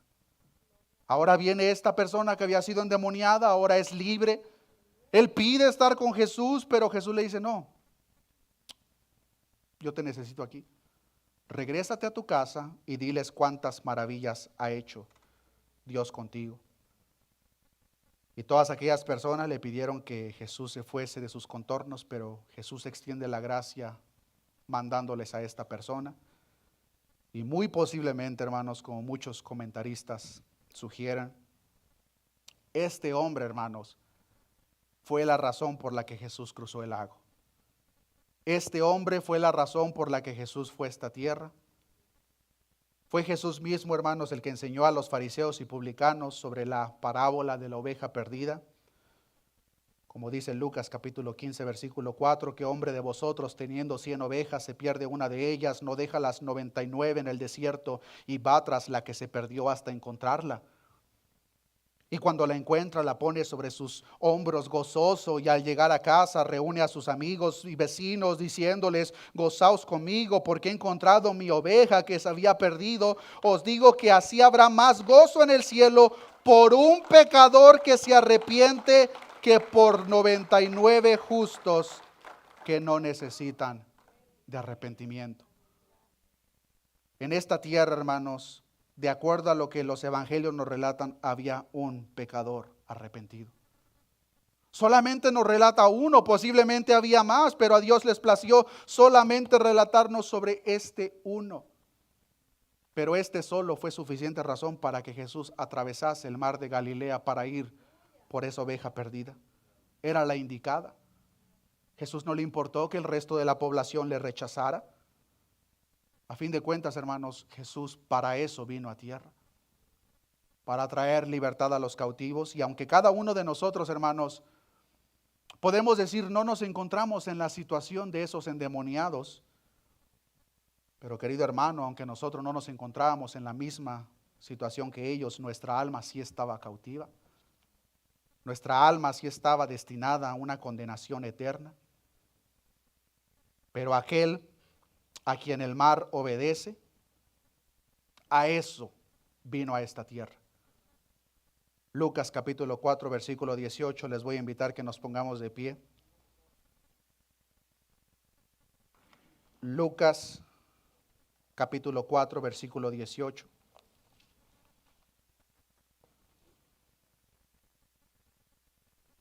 Ahora viene esta persona que había sido endemoniada, ahora es libre. Él pide estar con Jesús, pero Jesús le dice: no, yo te necesito aquí. Regrésate a tu casa y diles cuántas maravillas ha hecho Dios contigo. Y todas aquellas personas le pidieron que Jesús se fuese de sus contornos, pero Jesús extiende la gracia mandándoles a esta persona. Y muy posiblemente, hermanos, como muchos comentaristas sugieren, este hombre, hermanos, fue la razón por la que Jesús cruzó el lago. Este hombre fue la razón por la que Jesús fue a esta tierra. Fue Jesús mismo, hermanos, el que enseñó a los fariseos y publicanos sobre la parábola de la oveja perdida. Como dice Lucas capítulo 15, versículo 4, ¿qué hombre de vosotros, teniendo 100 ovejas, se pierde una de ellas, no deja las 99 en el desierto y va tras la que se perdió hasta encontrarla? Y cuando la encuentra, la pone sobre sus hombros gozoso, y al llegar a casa reúne a sus amigos y vecinos diciéndoles: gozaos conmigo porque he encontrado mi oveja que se había perdido. Os digo que así habrá más gozo en el cielo por un pecador que se arrepiente que por 99 justos que no necesitan de arrepentimiento. En esta tierra, hermanos, de acuerdo a lo que los evangelios nos relatan, había un pecador arrepentido. Solamente nos relata uno, posiblemente había más, pero a Dios les plació solamente relatarnos sobre este uno. Pero este solo fue suficiente razón para que Jesús atravesase el mar de Galilea para ir por esa oveja perdida. Era la indicada. Jesús no le importó que el resto de la población le rechazara. A fin de cuentas, hermanos, Jesús para eso vino a tierra, para traer libertad a los cautivos. Y aunque cada uno de nosotros, hermanos, podemos decir no nos encontramos en la situación de esos endemoniados, pero querido hermano, aunque nosotros no nos encontrábamos en la misma situación que ellos, nuestra alma sí estaba cautiva. Nuestra alma sí estaba destinada a una condenación eterna. Pero aquel a quien el mar obedece, a eso vino a esta tierra. Lucas capítulo 4, versículo 18, les voy a invitar que nos pongamos de pie. Lucas capítulo 4, versículo 18.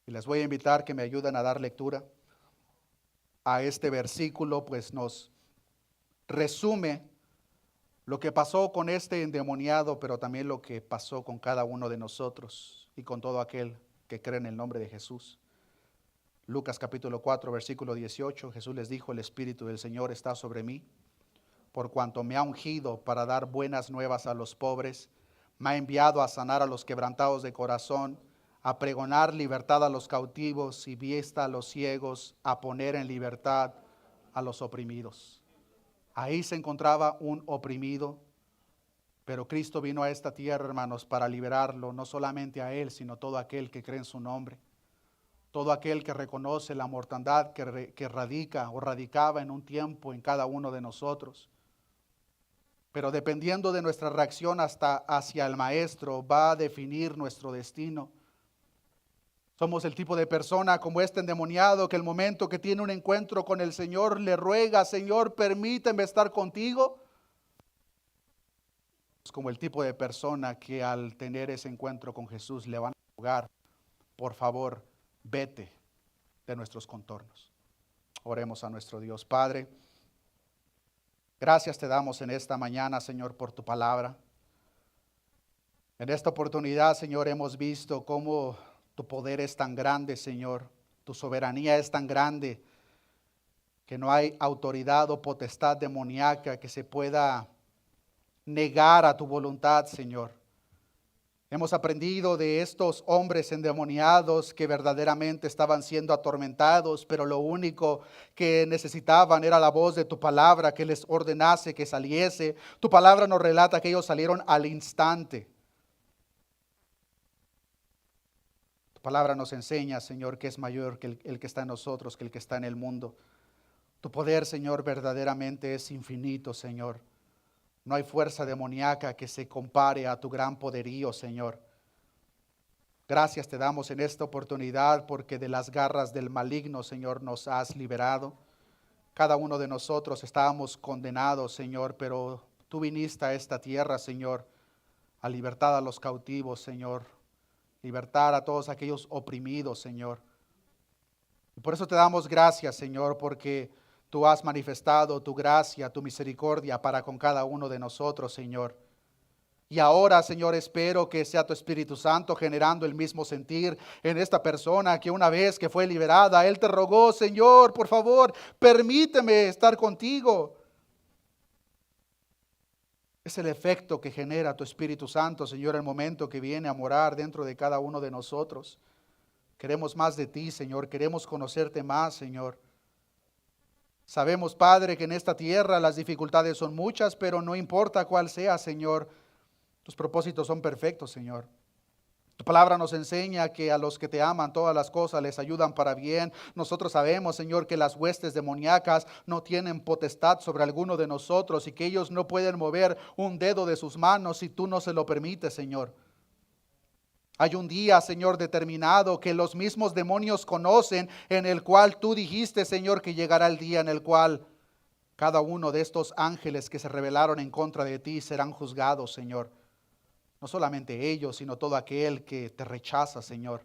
Y les voy a invitar que me ayuden a dar lectura a este versículo, pues nos resume lo que pasó con este endemoniado, pero también lo que pasó con cada uno de nosotros y con todo aquel que cree en el nombre de Jesús. Lucas capítulo 4, versículo 18, Jesús les dijo: el Espíritu del Señor está sobre mí, por cuanto me ha ungido para dar buenas nuevas a los pobres, me ha enviado a sanar a los quebrantados de corazón, a pregonar libertad a los cautivos y vista a los ciegos, a poner en libertad a los oprimidos. Ahí se encontraba un oprimido, pero Cristo vino a esta tierra, hermanos, para liberarlo, no solamente a él, sino todo aquel que cree en su nombre. Todo aquel que reconoce la mortandad que radica o radicaba en un tiempo en cada uno de nosotros. Pero dependiendo de nuestra reacción hacia el Maestro, va a definir nuestro destino. Somos el tipo de persona como este endemoniado que el momento que tiene un encuentro con el Señor le ruega: Señor, permíteme estar contigo. Es como el tipo de persona que al tener ese encuentro con Jesús le van a rogar: por favor, vete de nuestros contornos. Oremos a nuestro Dios. Padre, gracias te damos en esta mañana, Señor, por tu palabra. En esta oportunidad, Señor, hemos visto cómo tu poder es tan grande, Señor. Tu soberanía es tan grande que no hay autoridad o potestad demoníaca que se pueda negar a tu voluntad, Señor. Hemos aprendido de estos hombres endemoniados que verdaderamente estaban siendo atormentados, pero lo único que necesitaban era la voz de tu palabra que les ordenase que saliese. Tu palabra nos relata que ellos salieron al instante. Tu palabra nos enseña, Señor, que es mayor que el que está en nosotros, que el que está en el mundo. Tu poder, Señor, verdaderamente es infinito, Señor. No hay fuerza demoníaca que se compare a tu gran poderío, Señor. Gracias te damos en esta oportunidad porque de las garras del maligno, Señor, nos has liberado. Cada uno de nosotros estábamos condenados, Señor, pero tú viniste a esta tierra, Señor, a libertar a los cautivos, Señor. Libertar a todos aquellos oprimidos, Señor. Y por eso te damos gracias, Señor, porque tú has manifestado tu gracia, tu misericordia para con cada uno de nosotros, Señor. Y ahora, Señor, espero que sea tu Espíritu Santo generando el mismo sentir en esta persona que una vez que fue liberada, él te rogó: Señor, por favor, permíteme estar contigo. Es el efecto que genera tu Espíritu Santo, Señor, el momento que viene a morar dentro de cada uno de nosotros. Queremos más de ti, Señor, queremos conocerte más, Señor. Sabemos, Padre, que en esta tierra las dificultades son muchas, pero no importa cuál sea, Señor, tus propósitos son perfectos, Señor. Tu palabra nos enseña que a los que te aman todas las cosas les ayudan para bien. Nosotros sabemos, Señor, que las huestes demoníacas no tienen potestad sobre alguno de nosotros y que ellos no pueden mover un dedo de sus manos si tú no se lo permites, Señor. Hay un día, Señor, determinado que los mismos demonios conocen, en el cual tú dijiste, Señor, que llegará el día en el cual cada uno de estos ángeles que se rebelaron en contra de ti serán juzgados, Señor. No solamente ellos, sino todo aquel que te rechaza, Señor.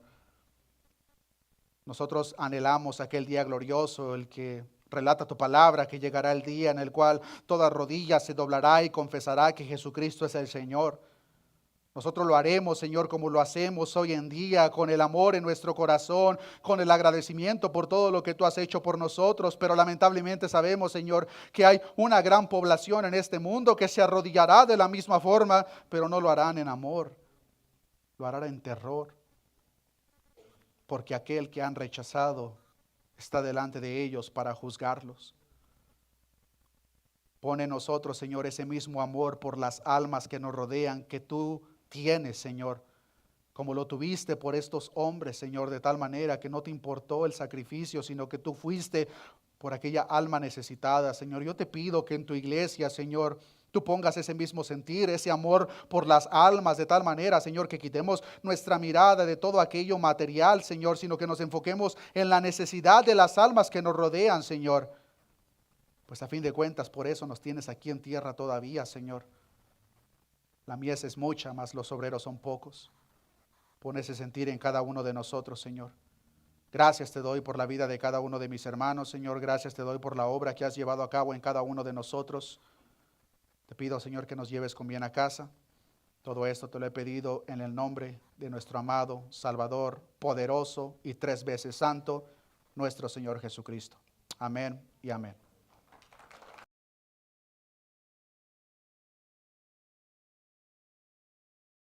Nosotros anhelamos aquel día glorioso, el que relata tu palabra, que llegará el día en el cual toda rodilla se doblará y confesará que Jesucristo es el Señor. Nosotros lo haremos, Señor, como lo hacemos hoy en día, con el amor en nuestro corazón, con el agradecimiento por todo lo que tú has hecho por nosotros. Pero lamentablemente sabemos, Señor, que hay una gran población en este mundo que se arrodillará de la misma forma, pero no lo harán en amor, lo harán en terror. Porque aquel que han rechazado está delante de ellos para juzgarlos. Pone en nosotros, Señor, ese mismo amor por las almas que nos rodean, que tú tienes, Señor, como lo tuviste por estos hombres, Señor, de tal manera que no te importó el sacrificio, sino que tú fuiste por aquella alma necesitada, Señor. Yo te pido que en tu iglesia, Señor, tú pongas ese mismo sentir, ese amor por las almas, de tal manera, Señor, que quitemos nuestra mirada de todo aquello material, Señor, sino que nos enfoquemos en la necesidad de las almas que nos rodean, Señor. Pues a fin de cuentas, por eso nos tienes aquí en tierra todavía, Señor. La mies es mucha, mas los obreros son pocos. Pon ese sentir en cada uno de nosotros, Señor. Gracias te doy por la vida de cada uno de mis hermanos, Señor. Gracias te doy por la obra que has llevado a cabo en cada uno de nosotros. Te pido, Señor, que nos lleves con bien a casa. Todo esto te lo he pedido en el nombre de nuestro amado Salvador, poderoso y 3 veces santo, nuestro Señor Jesucristo. Amén y amén.